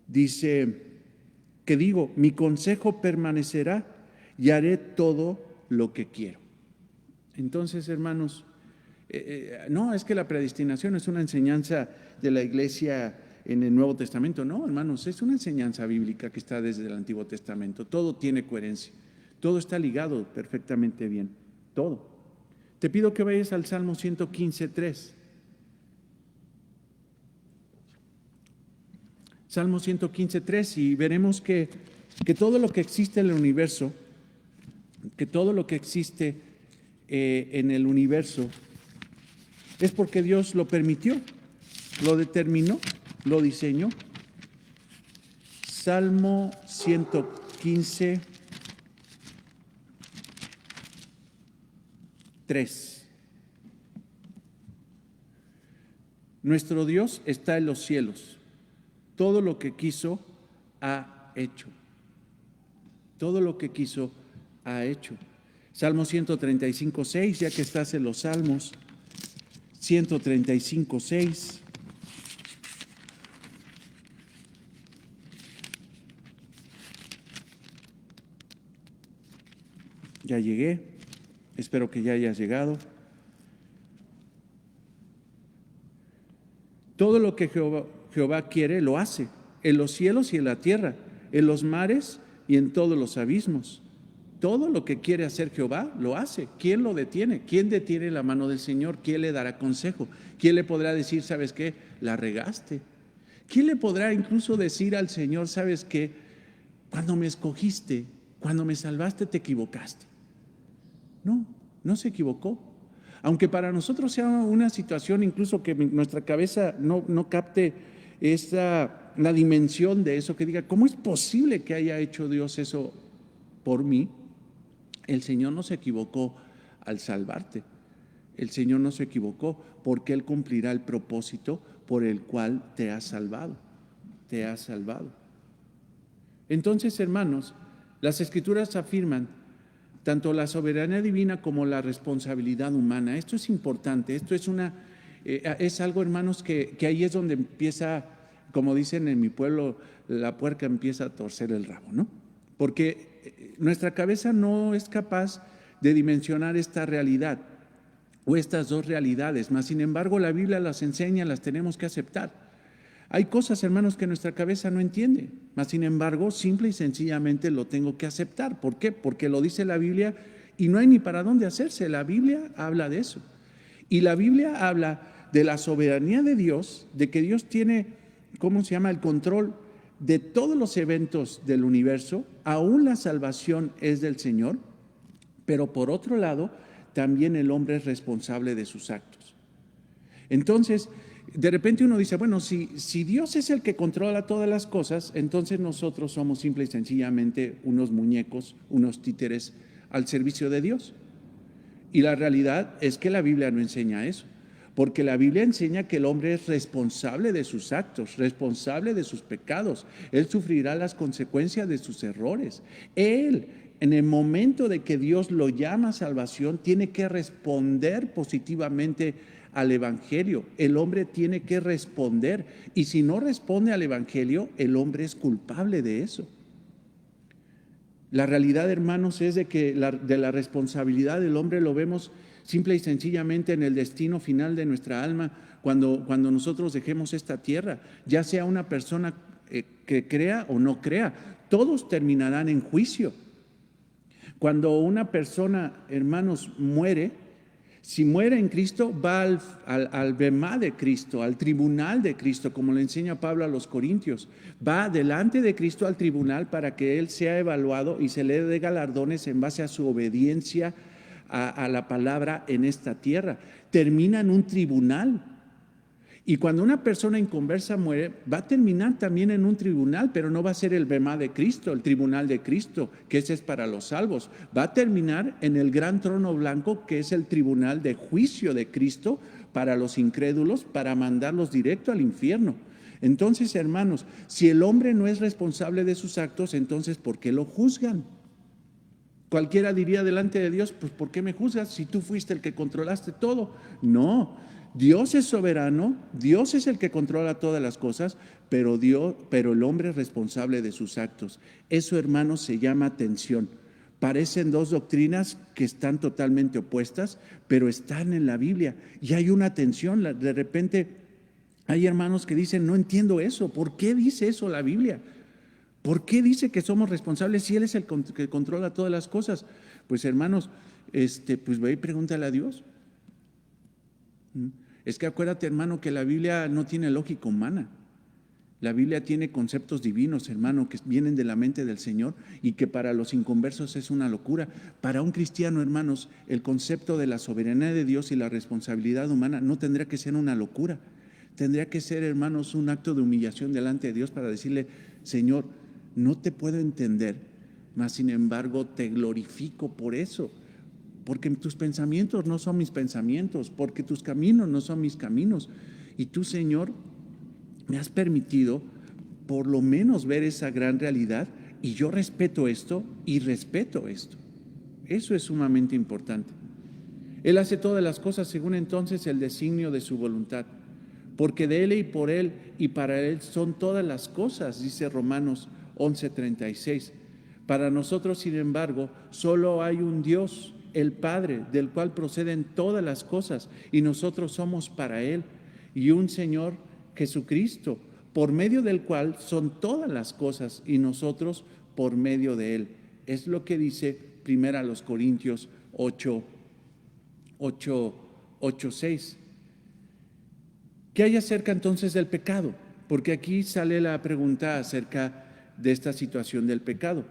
Dice que digo, mi consejo permanecerá y haré todo lo que quiero. Entonces, hermanos, no es que la predestinación es una enseñanza de la iglesia en el Nuevo Testamento. No, hermanos, es una enseñanza bíblica que está desde el Antiguo Testamento. Todo tiene coherencia, todo está ligado perfectamente bien, todo. Te pido que vayas al Salmo 115:3. Salmo 115:3, y veremos que todo lo que existe en el universo, que todo lo que existe en el universo es porque Dios lo permitió, lo determinó, lo diseñó. Salmo 115:3. Nuestro Dios está en los cielos. Todo lo que quiso ha hecho. Todo lo que quiso ha hecho. Salmo 135:6, ya que estás en los salmos. 135:6. Ya llegué, espero que ya hayas llegado. Todo lo que Jehová quiere, lo hace, en los cielos y en la tierra, en los mares y en todos los abismos. todo lo que quiere hacer Jehová, lo hace. ¿Quién lo detiene? ¿Quién detiene la mano del Señor? ¿Quién le dará consejo? ¿Quién le podrá decir, sabes qué? La regaste. ¿Quién le podrá incluso decir al Señor, sabes qué? Cuando me escogiste, cuando me salvaste, te equivocaste. No, no se equivocó. Aunque para nosotros sea una situación incluso que nuestra cabeza no capte la dimensión de eso, que diga, ¿cómo es posible que haya hecho Dios eso por mí? El Señor no se equivocó al salvarte. El Señor no se equivocó porque Él cumplirá el propósito por el cual te ha salvado. Te ha salvado. Entonces, hermanos, las Escrituras afirman tanto la soberanía divina como la responsabilidad humana. Esto es importante, esto es algo, hermanos, que ahí es donde empieza, como dicen en mi pueblo, la puerca empieza a torcer el rabo, ¿no? Porque nuestra cabeza no es capaz de dimensionar esta realidad o estas dos realidades, mas sin embargo la Biblia las enseña, las tenemos que aceptar. Hay cosas, hermanos, que nuestra cabeza no entiende, mas sin embargo, simple y sencillamente lo tengo que aceptar. ¿Por qué? Porque lo dice la Biblia y no hay ni para dónde hacerse. La Biblia habla de eso. Y la Biblia habla de la soberanía de Dios, de que Dios tiene, ¿cómo se llama?, el control de todos los eventos del universo. Aún la salvación es del Señor, pero por otro lado, también el hombre es responsable de sus actos. Entonces, de repente uno dice, bueno, si Dios es el que controla todas las cosas, entonces nosotros somos simple y sencillamente unos muñecos, unos títeres al servicio de Dios. Y la realidad es que la Biblia no enseña eso, porque la Biblia enseña que el hombre es responsable de sus actos, responsable de sus pecados. Él sufrirá las consecuencias de sus errores. Él, en el momento de que Dios lo llama a salvación, tiene que responder positivamente al Evangelio. El hombre tiene que responder, y si no responde al Evangelio, el hombre es culpable de eso. La realidad, hermanos, es de que de la responsabilidad del hombre lo vemos simple y sencillamente en el destino final de nuestra alma, cuando nosotros dejemos esta tierra, ya sea una persona que crea o no crea, todos terminarán en juicio. Cuando una persona, hermanos, muere, si muere en Cristo, va al bemá de Cristo, al tribunal de Cristo, como le enseña Pablo a los Corintios. Va delante de Cristo al tribunal para que Él sea evaluado y se le dé galardones en base a su obediencia a la palabra en esta tierra. Termina en un tribunal. Y cuando una persona inconversa muere, va a terminar también en un tribunal, pero no va a ser el bemá de Cristo, el tribunal de Cristo, que ese es para los salvos. Va a terminar en el gran trono blanco, que es el tribunal de juicio de Cristo para los incrédulos, para mandarlos directo al infierno. Entonces, hermanos, si el hombre no es responsable de sus actos, entonces ¿por qué lo juzgan? Cualquiera diría delante de Dios, pues ¿por qué me juzgas si tú fuiste el que controlaste todo? No. Dios es soberano, Dios es el que controla todas las cosas, pero el hombre es responsable de sus actos. Eso, hermanos, se llama tensión. Parecen dos doctrinas que están totalmente opuestas, pero están en la Biblia y hay una tensión. De repente hay hermanos que dicen, no entiendo eso, ¿por qué dice eso la Biblia? ¿Por qué dice que somos responsables si Él es el que controla todas las cosas? Pues, hermanos, pues ve y pregúntale a Dios. Es que acuérdate, hermano, que la Biblia no tiene lógica humana. La Biblia tiene conceptos divinos, hermano, que vienen de la mente del Señor y que para los inconversos es una locura. Para un cristiano, hermanos, el concepto de la soberanía de Dios y la responsabilidad humana no tendría que ser una locura. Tendría que ser, hermanos, un acto de humillación delante de Dios para decirle, Señor, no te puedo entender, mas sin embargo te glorifico por eso. Porque tus pensamientos no son mis pensamientos, porque tus caminos no son mis caminos. Y tú, Señor, me has permitido por lo menos ver esa gran realidad y yo respeto esto y respeto esto. Eso es sumamente importante. Él hace todas las cosas según entonces el designio de su voluntad, porque de Él y por Él y para Él son todas las cosas, dice Romanos 11:36. Para nosotros, sin embargo, solo hay un Dios, el Padre, del cual proceden todas las cosas, y nosotros somos para Él, y un Señor Jesucristo, por medio del cual son todas las cosas, y nosotros por medio de Él. Es lo que dice primera a los Corintios 6. ¿Qué hay acerca entonces del pecado? Porque aquí sale la pregunta acerca de esta situación del pecado.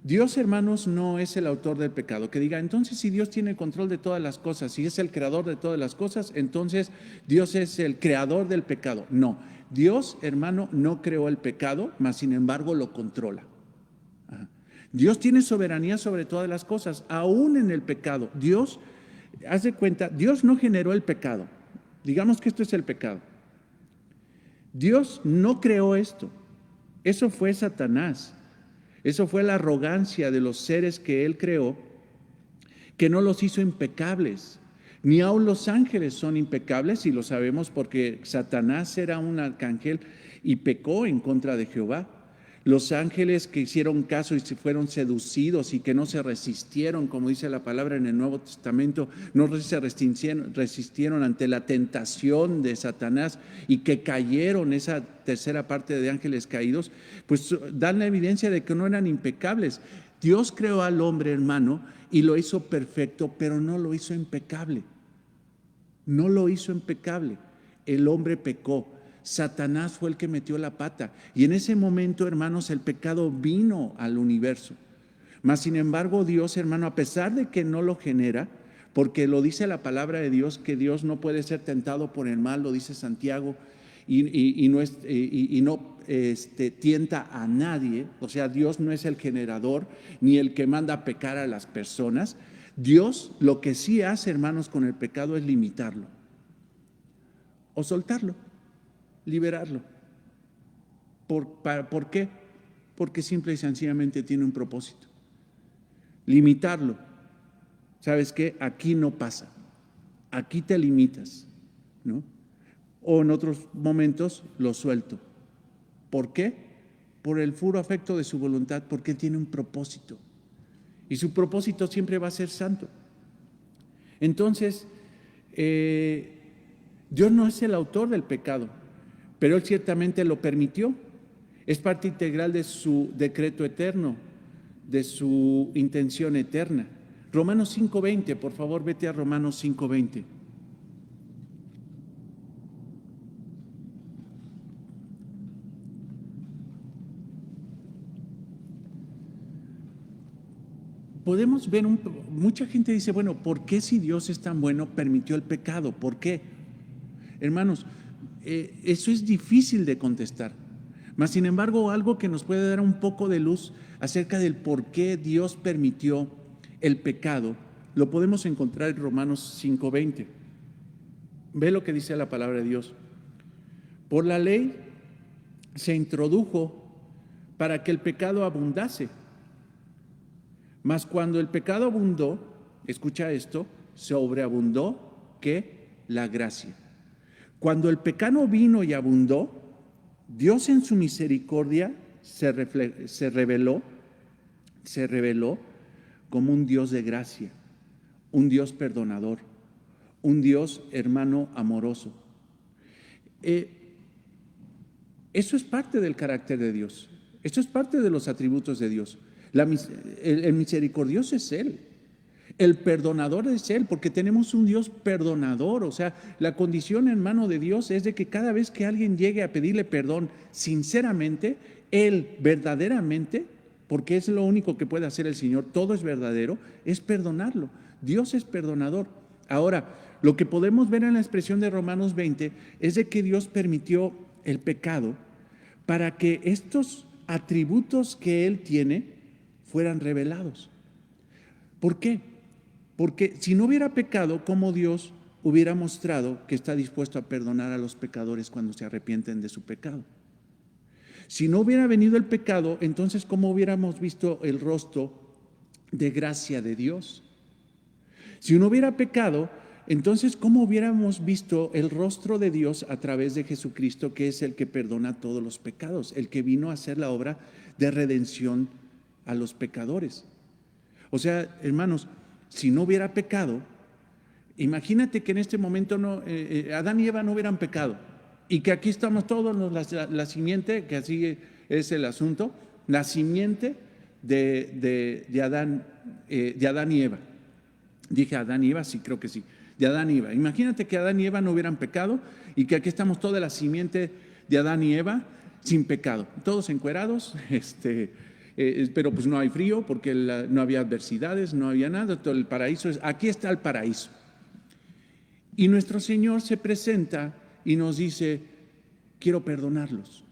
Dios, hermanos, no es el autor del pecado. Que diga, entonces si Dios tiene control de todas las cosas, si es el creador de todas las cosas, entonces Dios es el creador del pecado. No, Dios, hermano, no creó el pecado, mas sin embargo lo controla. Dios tiene soberanía sobre todas las cosas, aún en el pecado. Dios, haz de cuenta, Dios no generó el pecado. Digamos que esto es el pecado. Dios no creó esto. Eso fue Satanás. Eso fue la arrogancia de los seres que Él creó, que no los hizo impecables. Ni aun los ángeles son impecables, y lo sabemos porque Satanás era un arcángel y pecó en contra de Jehová. Los ángeles que hicieron caso y se fueron seducidos y que no se resistieron, como dice la palabra en el Nuevo Testamento, no se resistieron ante la tentación de Satanás y que cayeron, esa tercera parte de ángeles caídos, pues dan la evidencia de que no eran impecables. Dios creó al hombre, hermano, y lo hizo perfecto, pero no lo hizo impecable. No lo hizo impecable. El hombre pecó. Satanás fue el que metió la pata. Y en ese momento, hermanos, el pecado vino al universo. Mas, sin embargo, Dios, hermano, a pesar de que no lo genera, porque lo dice la palabra de Dios, que Dios no puede ser tentado por el mal, lo dice Santiago, y no tienta a nadie. O sea, Dios no es el generador ni el que manda a pecar a las personas. Dios lo que sí hace, hermanos, con el pecado es limitarlo o soltarlo, liberarlo. ¿Por qué? Porque simple y sencillamente tiene un propósito. Limitarlo. ¿Sabes qué? Aquí no pasa. Aquí te limitas, ¿no? O en otros momentos lo suelto. ¿Por qué? Por el puro afecto de su voluntad, porque tiene un propósito. Y su propósito siempre va a ser santo. Entonces, Dios no es el autor del pecado, pero Él ciertamente lo permitió. Es parte integral de su decreto eterno, de su intención eterna. Romanos 5:20, por favor, vete a Romanos 5:20. Podemos ver, mucha gente dice, bueno, ¿por qué si Dios es tan bueno permitió el pecado? ¿Por qué? Hermanos, eso es difícil de contestar. Mas, sin embargo, algo que nos puede dar un poco de luz acerca del por qué Dios permitió el pecado, lo podemos encontrar en Romanos 5:20. Ve lo que dice la palabra de Dios. Por la ley se introdujo para que el pecado abundase. Mas cuando el pecado abundó, escucha esto, sobreabundó, ¿qué? La gracia. Cuando el pecado vino y abundó, Dios en su misericordia se reveló como un Dios de gracia, un Dios perdonador, un Dios, hermano, amoroso. Eso es parte del carácter de Dios. Esto es parte de los atributos de Dios. El misericordioso es Él. El perdonador es Él, porque tenemos un Dios perdonador. O sea, la condición, hermano, de Dios es de que cada vez que alguien llegue a pedirle perdón sinceramente, Él verdaderamente, porque es lo único que puede hacer el Señor, todo es verdadero, es perdonarlo. Dios es perdonador. Ahora, lo que podemos ver en la expresión de Romanos 20 es de que Dios permitió el pecado para que estos atributos que Él tiene fueran revelados. ¿Por qué? Porque si no hubiera pecado, ¿cómo Dios hubiera mostrado que está dispuesto a perdonar a los pecadores cuando se arrepienten de su pecado? Si no hubiera venido el pecado, entonces ¿cómo hubiéramos visto el rostro de gracia de Dios? Si no hubiera pecado, entonces ¿cómo hubiéramos visto el rostro de Dios a través de Jesucristo, que es el que perdona todos los pecados, el que vino a hacer la obra de redención a los pecadores? O sea, hermanos, si no hubiera pecado, imagínate que en este momento Adán y Eva no hubieran pecado y que aquí estamos todos, la simiente, que así es el asunto, la simiente de Adán y Eva. Dije Adán y Eva, sí, creo que sí, de Adán y Eva. Imagínate que Adán y Eva no hubieran pecado y que aquí estamos toda la simiente de Adán y Eva sin pecado, todos encuerados, pero pues no hay frío porque no había adversidades, no había nada, todo el paraíso, aquí está el paraíso. Y nuestro Señor se presenta y nos dice, quiero perdonarlos,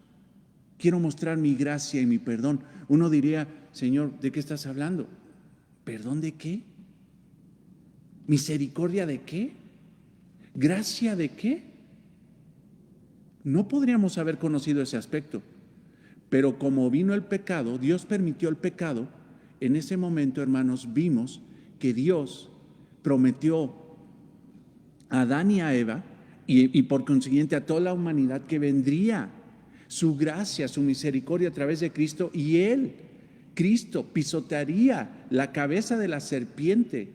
quiero mostrar mi gracia y mi perdón. Uno diría, Señor, ¿de qué estás hablando? ¿Perdón de qué? ¿Misericordia de qué? ¿Gracia de qué? No podríamos haber conocido ese aspecto, pero como vino el pecado, Dios permitió el pecado, en ese momento, hermanos, vimos que Dios prometió a Adán y a Eva y por consiguiente a toda la humanidad que vendría su gracia, su misericordia a través de Cristo, y Él, Cristo, pisotearía la cabeza de la serpiente.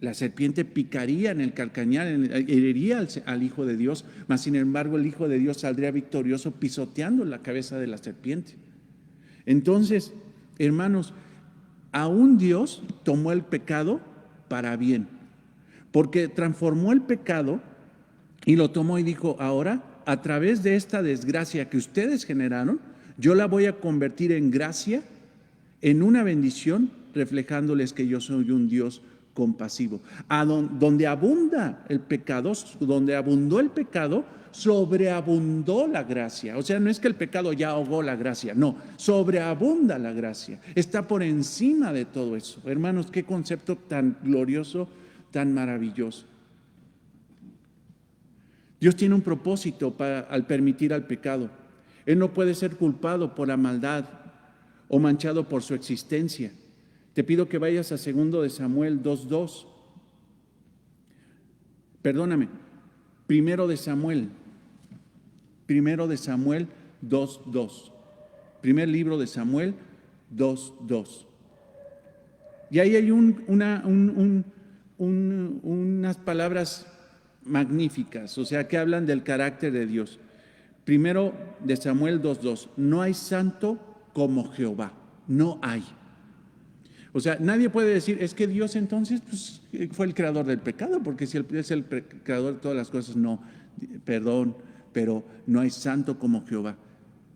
La serpiente picaría en el calcañar, heriría al Hijo de Dios, mas sin embargo el Hijo de Dios saldría victorioso pisoteando la cabeza de la serpiente. Entonces, hermanos, aún Dios tomó el pecado para bien, porque transformó el pecado y lo tomó y dijo, ahora, a través de esta desgracia que ustedes generaron, yo la voy a convertir en gracia, en una bendición, reflejándoles que yo soy un Dios compasivo. Donde abunda el pecado, donde abundó el pecado, sobreabundó la gracia. O sea, no es que el pecado ya ahogó la gracia, no, sobreabunda la gracia. Está por encima de todo eso. Hermanos, qué concepto tan glorioso, tan maravilloso. Dios tiene un propósito al permitir al pecado. Él no puede ser culpado por la maldad o manchado por su existencia. Te pido que vayas a 2 de Samuel 2:2. Perdóname, 1 de Samuel 2:2. Primer libro de Samuel 2:2. Y ahí hay unas palabras magníficas, o sea, que hablan del carácter de Dios. 1 de Samuel 2:2. No hay santo como Jehová, no hay. O sea, nadie puede decir, es que Dios entonces pues, fue el creador del pecado, porque si es el creador de todas las cosas, no, perdón, pero no hay santo como Jehová.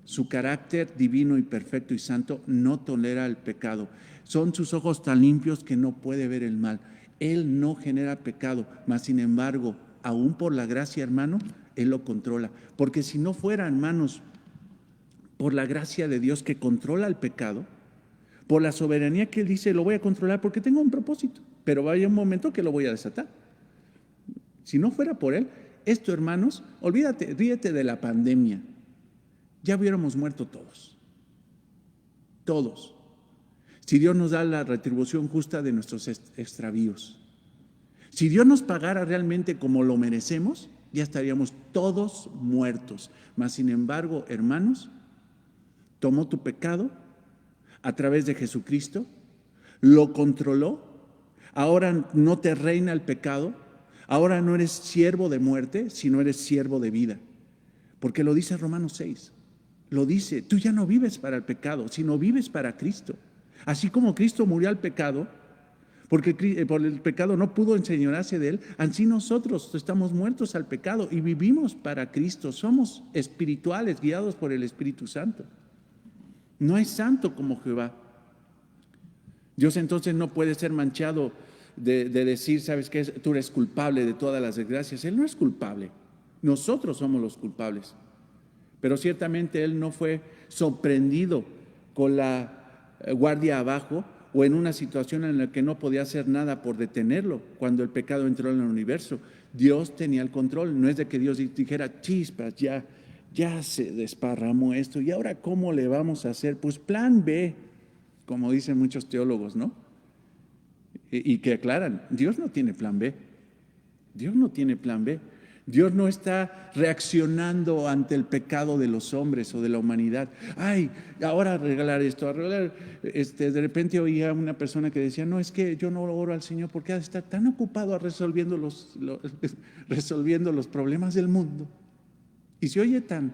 Su carácter divino y perfecto y santo no tolera el pecado. Son sus ojos tan limpios que no puede ver el mal. Él no genera pecado, mas sin embargo, aún por la gracia, hermano, Él lo controla. Porque si no fuera, hermanos, por la gracia de Dios que controla el pecado, por la soberanía que Él dice, lo voy a controlar porque tengo un propósito, pero va a haber un momento que lo voy a desatar. Si no fuera por Él, esto, hermanos, ríete de la pandemia. Ya hubiéramos muerto todos. Todos. Si Dios nos da la retribución justa de nuestros extravíos. Si Dios nos pagara realmente como lo merecemos, ya estaríamos todos muertos. Mas, sin embargo, hermanos, tomó tu pecado a través de Jesucristo, lo controló, ahora no te reina el pecado, ahora no eres siervo de muerte, sino eres siervo de vida. Porque lo dice Romanos 6, lo dice, tú ya no vives para el pecado, sino vives para Cristo. Así como Cristo murió al pecado, porque por el pecado no pudo enseñorearse de él, así nosotros estamos muertos al pecado y vivimos para Cristo, somos espirituales, guiados por el Espíritu Santo. No hay santo como Jehová. Dios entonces no puede ser manchado de decir, ¿sabes qué? Tú eres culpable de todas las desgracias. Él no es culpable. Nosotros somos los culpables. Pero ciertamente Él no fue sorprendido con la guardia abajo o en una situación en la que no podía hacer nada por detenerlo cuando el pecado entró en el universo. Dios tenía el control. No es de que Dios dijera, chispas, ya se desparramó esto, ¿y ahora cómo le vamos a hacer? Pues plan B, como dicen muchos teólogos, ¿no? Y que aclaran, Dios no tiene plan B. Dios no tiene plan B. Dios no está reaccionando ante el pecado de los hombres o de la humanidad. Ay, ahora arreglar esto, arreglar. De repente oía a una persona que decía, no, es que yo no oro al Señor porque está tan ocupado resolviendo los problemas del mundo. Y se oye tan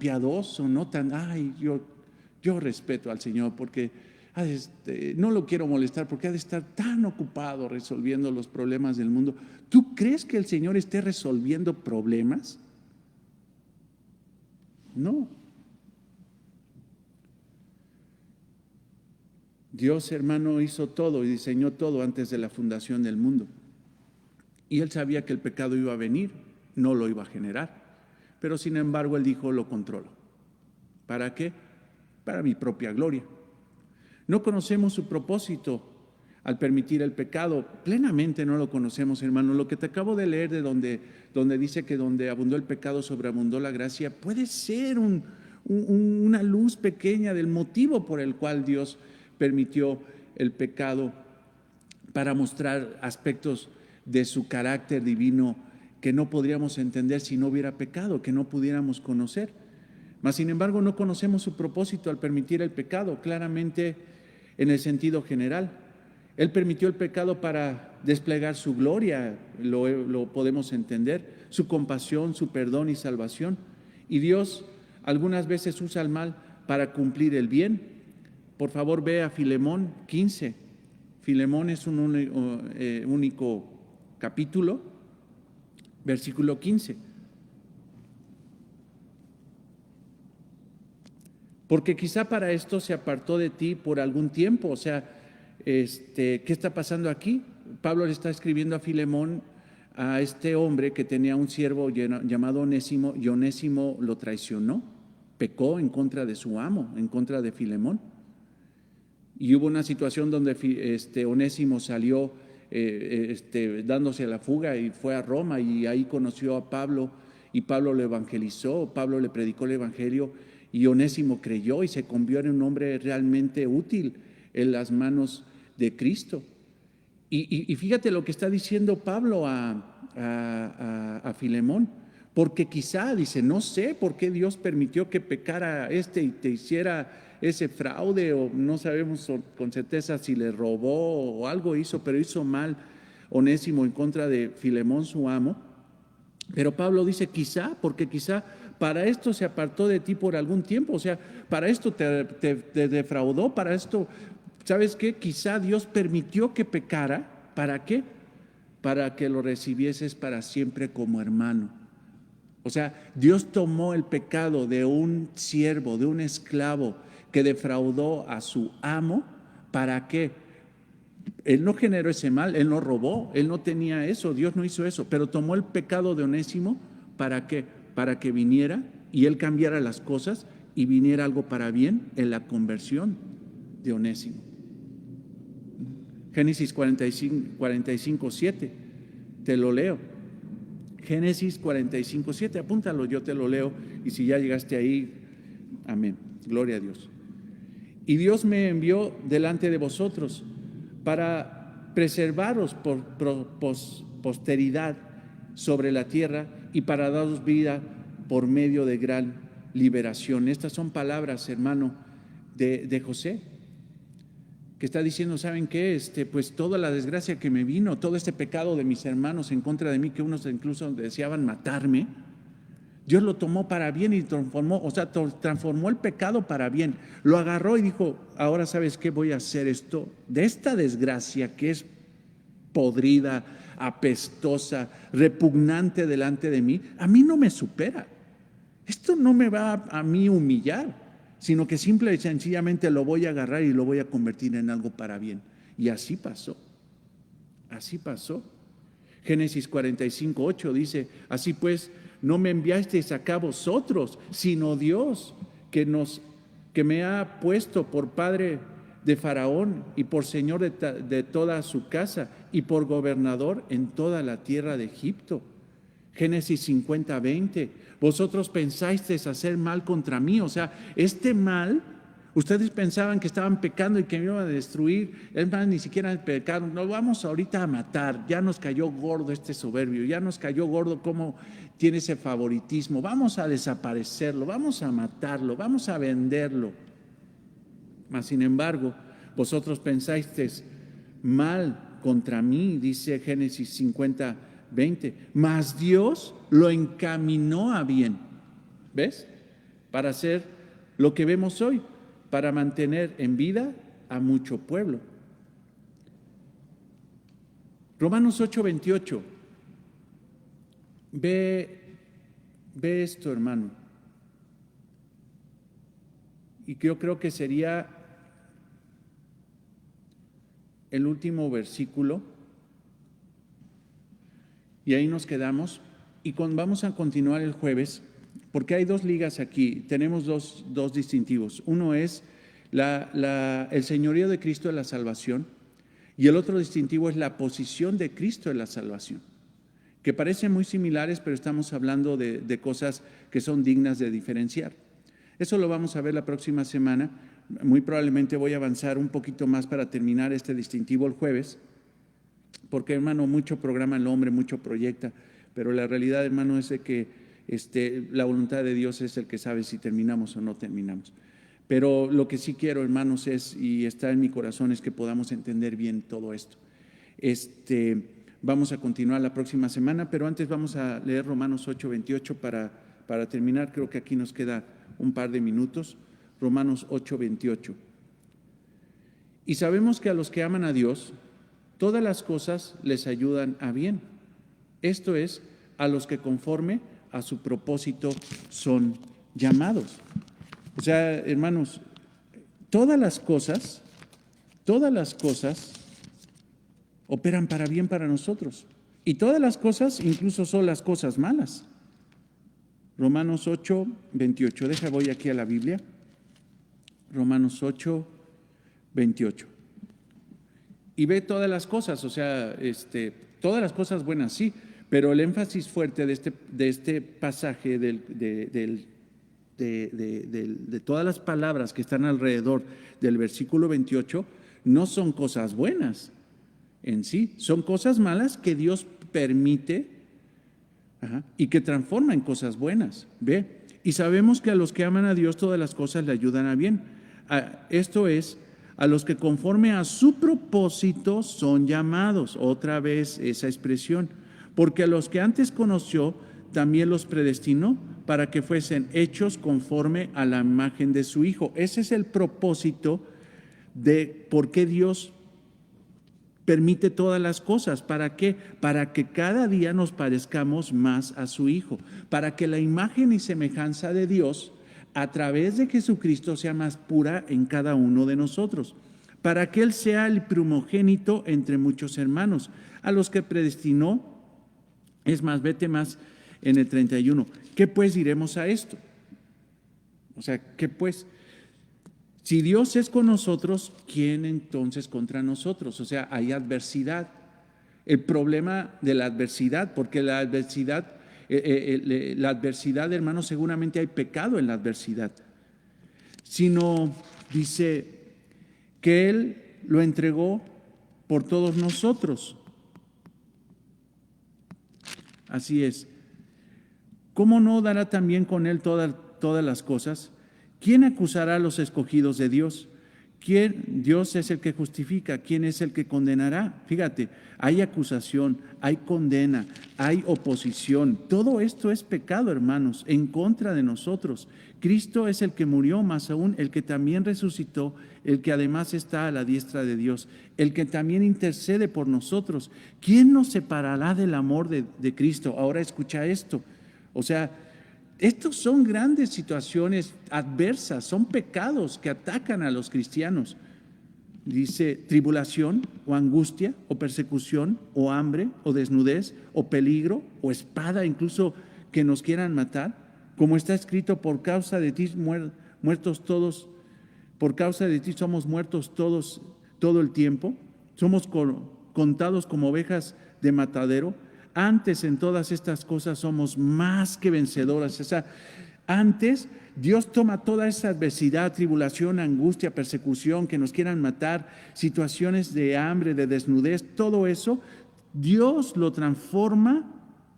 piadoso, ¿no? Yo respeto al Señor porque no lo quiero molestar porque ha de estar tan ocupado resolviendo los problemas del mundo. ¿Tú crees que el Señor esté resolviendo problemas? No. Dios, hermano, hizo todo y diseñó todo antes de la fundación del mundo. Y Él sabía que el pecado iba a venir, no lo iba a generar. Pero sin embargo, Él dijo, lo controlo. ¿Para qué? Para mi propia gloria. No conocemos su propósito al permitir el pecado. Plenamente no lo conocemos, hermano. Lo que te acabo de leer de donde dice que donde abundó el pecado, sobreabundó la gracia, puede ser una luz pequeña del motivo por el cual Dios permitió el pecado, para mostrar aspectos de su carácter divino que no podríamos entender si no hubiera pecado, que no pudiéramos conocer. Mas sin embargo no conocemos su propósito al permitir el pecado, claramente en el sentido general. Él permitió el pecado para desplegar su gloria, lo podemos entender, su compasión, su perdón y salvación. Y Dios algunas veces usa el mal para cumplir el bien. Por favor, ve a Filemón 15. Filemón es un único capítulo, versículo 15. Porque quizá para esto se apartó de ti por algún tiempo. O sea, ¿qué está pasando aquí? Pablo le está escribiendo a Filemón, a este hombre que tenía un siervo llamado Onésimo, y Onésimo lo traicionó, pecó en contra de su amo, en contra de Filemón. Y hubo una situación donde Onésimo salió dándose a la fuga y fue a Roma, y ahí conoció a Pablo, y Pablo lo evangelizó, Pablo le predicó el evangelio, y Onésimo creyó y se convirtió en un hombre realmente útil en las manos de Cristo. Y fíjate lo que está diciendo Pablo a Filemón, porque quizá dice, no sé por qué Dios permitió que pecara y te hiciera ese fraude, o no sabemos con certeza si le robó o algo hizo, pero hizo mal Onésimo en contra de Filemón, su amo. Pero Pablo dice quizá, porque quizá para esto se apartó de ti por algún tiempo, o sea, para esto te defraudó, para esto, ¿sabes qué? Quizá Dios permitió que pecara, ¿para qué? Para que lo recibieses para siempre como hermano. O sea, Dios tomó el pecado de un siervo, de un esclavo que defraudó a su amo, ¿para qué? Él no generó ese mal, él no robó, él no tenía eso, Dios no hizo eso, pero tomó el pecado de Onésimo, ¿para qué? Para que viniera y él cambiara las cosas y viniera algo para bien en la conversión de Onésimo. Génesis 45:7, te lo leo. Génesis 45:7, apúntalo, yo te lo leo, y si ya llegaste ahí, amén, gloria a Dios. Y Dios me envió delante de vosotros para preservaros por posteridad sobre la tierra y para daros vida por medio de gran liberación. Estas son palabras, hermano, de José, que está diciendo, ¿saben qué? Pues toda la desgracia que me vino, todo este pecado de mis hermanos en contra de mí, que unos incluso deseaban matarme, Dios lo tomó para bien y transformó el pecado para bien. Lo agarró y dijo, ahora ¿sabes qué? Voy a hacer esto, de esta desgracia que es podrida, apestosa, repugnante delante de mí, a mí no me supera. Esto no me va a mí humillar, sino que simple y sencillamente lo voy a agarrar y lo voy a convertir en algo para bien. Y así pasó. Así pasó. Génesis 45:8 dice, así pues, no me enviasteis acá vosotros, sino Dios, que me ha puesto por padre de Faraón y por señor de toda su casa y por gobernador en toda la tierra de Egipto. Génesis 50:20, vosotros pensasteis hacer mal contra mí. O sea, este mal, ustedes pensaban que estaban pecando y que me iban a destruir. Es más, ni siquiera pecaron. Nos vamos ahorita a matar. Ya nos cayó gordo este soberbio, ya nos cayó gordo cómo tiene ese favoritismo. Vamos a desaparecerlo, vamos a matarlo, vamos a venderlo. Mas sin embargo, vosotros pensasteis mal contra mí, dice Génesis 50:20, mas Dios lo encaminó a bien. ¿Ves? Para hacer lo que vemos hoy, para mantener en vida a mucho pueblo. Romanos 8:28. Ve esto, hermano. Y yo creo que sería el último versículo. Y ahí nos quedamos. Y vamos a continuar el jueves, porque hay dos ligas aquí. Tenemos dos distintivos. Uno es el señorío de Cristo en la salvación, y el otro distintivo es la posición de Cristo en la salvación, que parecen muy similares, pero estamos hablando de cosas que son dignas de diferenciar. Eso lo vamos a ver la próxima semana. Muy probablemente voy a avanzar un poquito más para terminar este distintivo el jueves, porque, hermano, mucho programa el hombre, mucho proyecta, pero la realidad, hermano, es de que la voluntad de Dios es el que sabe si terminamos o no terminamos. Pero lo que sí quiero, hermanos, y está en mi corazón, es que podamos entender bien todo esto. Vamos a continuar la próxima semana, pero antes vamos a leer Romanos 8:28 para terminar. Creo que aquí nos queda un par de minutos. Romanos 8:28. Y sabemos que a los que aman a Dios, todas las cosas les ayudan a bien. Esto es, a los que conforme a su propósito son llamados. O sea, hermanos, todas las cosas operan para bien para nosotros. Y todas las cosas, incluso son las cosas malas. Romanos 8:28. Voy aquí a la Biblia. Romanos 8:28. Y ve todas las cosas, o sea, todas las cosas buenas, sí, pero el énfasis fuerte de este pasaje, de todas las palabras que están alrededor del versículo 28, no son cosas buenas en sí, son cosas malas que Dios permite y que transforma en cosas buenas. Ve, y sabemos que a los que aman a Dios todas las cosas le ayudan a bien. Esto es, a los que conforme a su propósito son llamados. Otra vez esa expresión. Porque a los que antes conoció, también los predestinó para que fuesen hechos conforme a la imagen de su Hijo. Ese es el propósito de por qué Dios permite todas las cosas. ¿Para qué? Para que cada día nos parezcamos más a su Hijo. Para que la imagen y semejanza de Dios a través de Jesucristo sea más pura en cada uno de nosotros, para que Él sea el primogénito entre muchos hermanos, a los que predestinó. Es más, vete más en el 31. ¿Qué pues diremos a esto? O sea, ¿qué pues? Si Dios es con nosotros, ¿quién entonces contra nosotros? O sea, hay adversidad. El problema de la adversidad, porque la adversidad, hermano, seguramente hay pecado en la adversidad. Sino, dice, que Él lo entregó por todos nosotros. Así es. ¿Cómo no dará también con Él todas las cosas? ¿Quién acusará a los escogidos de Dios? Dios es el que justifica. ¿Quién es el que condenará? Fíjate, hay acusación, hay condena, hay oposición. Todo esto es pecado, hermanos, en contra de nosotros. Cristo es el que murió, más aún el que también resucitó, el que además está a la diestra de Dios, el que también intercede por nosotros. ¿Quién nos separará del amor de Cristo? Ahora escucha esto. O sea, estos son grandes situaciones adversas, son pecados que atacan a los cristianos. Dice, tribulación o angustia o persecución o hambre o desnudez o peligro o espada, incluso que nos quieran matar, como está escrito, por causa de ti muertos todos, por causa de ti somos muertos todos todo el tiempo, somos contados como ovejas de matadero. Antes en todas estas cosas somos más que vencedoras. O sea, antes Dios toma toda esa adversidad, tribulación, angustia, persecución, que nos quieran matar, situaciones de hambre, de desnudez, todo eso, Dios lo transforma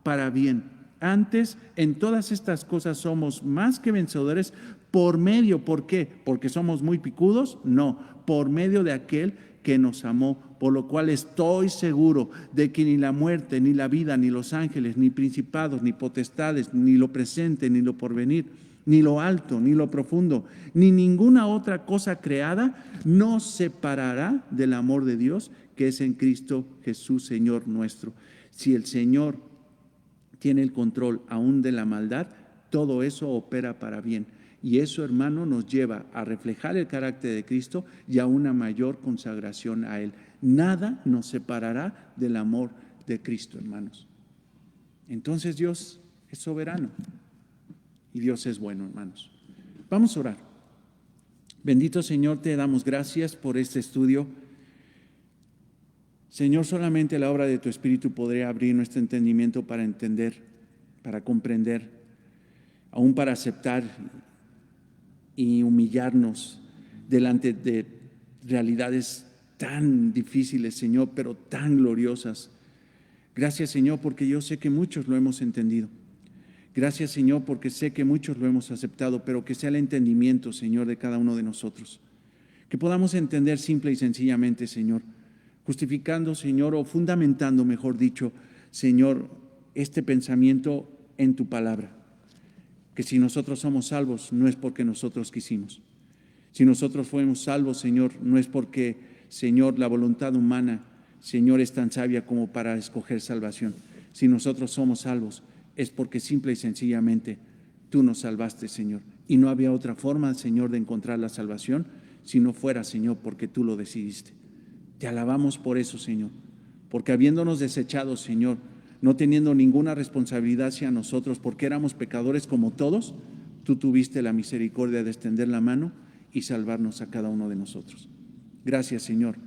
para bien. Antes en todas estas cosas somos más que vencedores por medio, ¿por qué? ¿Porque somos muy picudos? No, por medio de aquel que nos amó, por lo cual estoy seguro de que ni la muerte, ni la vida, ni los ángeles, ni principados, ni potestades, ni lo presente, ni lo porvenir, ni lo alto, ni lo profundo, ni ninguna otra cosa creada nos separará del amor de Dios que es en Cristo Jesús, Señor nuestro. Si el Señor tiene el control aún de la maldad, todo eso opera para bien. Y eso, hermano, nos lleva a reflejar el carácter de Cristo y a una mayor consagración a Él. Nada nos separará del amor de Cristo, hermanos. Entonces Dios es soberano y Dios es bueno, hermanos. Vamos a orar. Bendito Señor, te damos gracias por este estudio. Señor, solamente la obra de tu Espíritu podría abrir nuestro entendimiento para entender, para comprender, aún para aceptar y humillarnos delante de realidades tan difíciles, Señor, pero tan gloriosas. Gracias, Señor, porque yo sé que muchos lo hemos entendido. Gracias, Señor, porque sé que muchos lo hemos aceptado, pero que sea el entendimiento, Señor, de cada uno de nosotros. Que podamos entender simple y sencillamente, Señor, justificando, Señor, o fundamentando, mejor dicho, Señor, este pensamiento en tu palabra. Que si nosotros somos salvos, no es porque nosotros quisimos. Si nosotros fuimos salvos, Señor, no es porque, Señor, la voluntad humana, Señor, es tan sabia como para escoger salvación. Si nosotros somos salvos, es porque simple y sencillamente tú nos salvaste, Señor. Y no había otra forma, Señor, de encontrar la salvación si no fuera, Señor, porque tú lo decidiste. Te alabamos por eso, Señor, porque habiéndonos desechado, Señor, no teniendo ninguna responsabilidad hacia nosotros, porque éramos pecadores como todos, tú tuviste la misericordia de extender la mano y salvarnos a cada uno de nosotros. Gracias, Señor,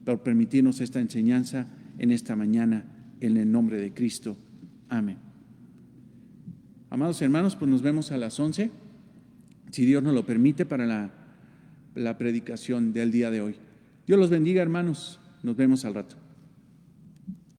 por permitirnos esta enseñanza en esta mañana, en el nombre de Cristo. Amén. Amados hermanos, pues nos vemos a las 11, si Dios nos lo permite, para la predicación del día de hoy. Dios los bendiga, hermanos. Nos vemos al rato.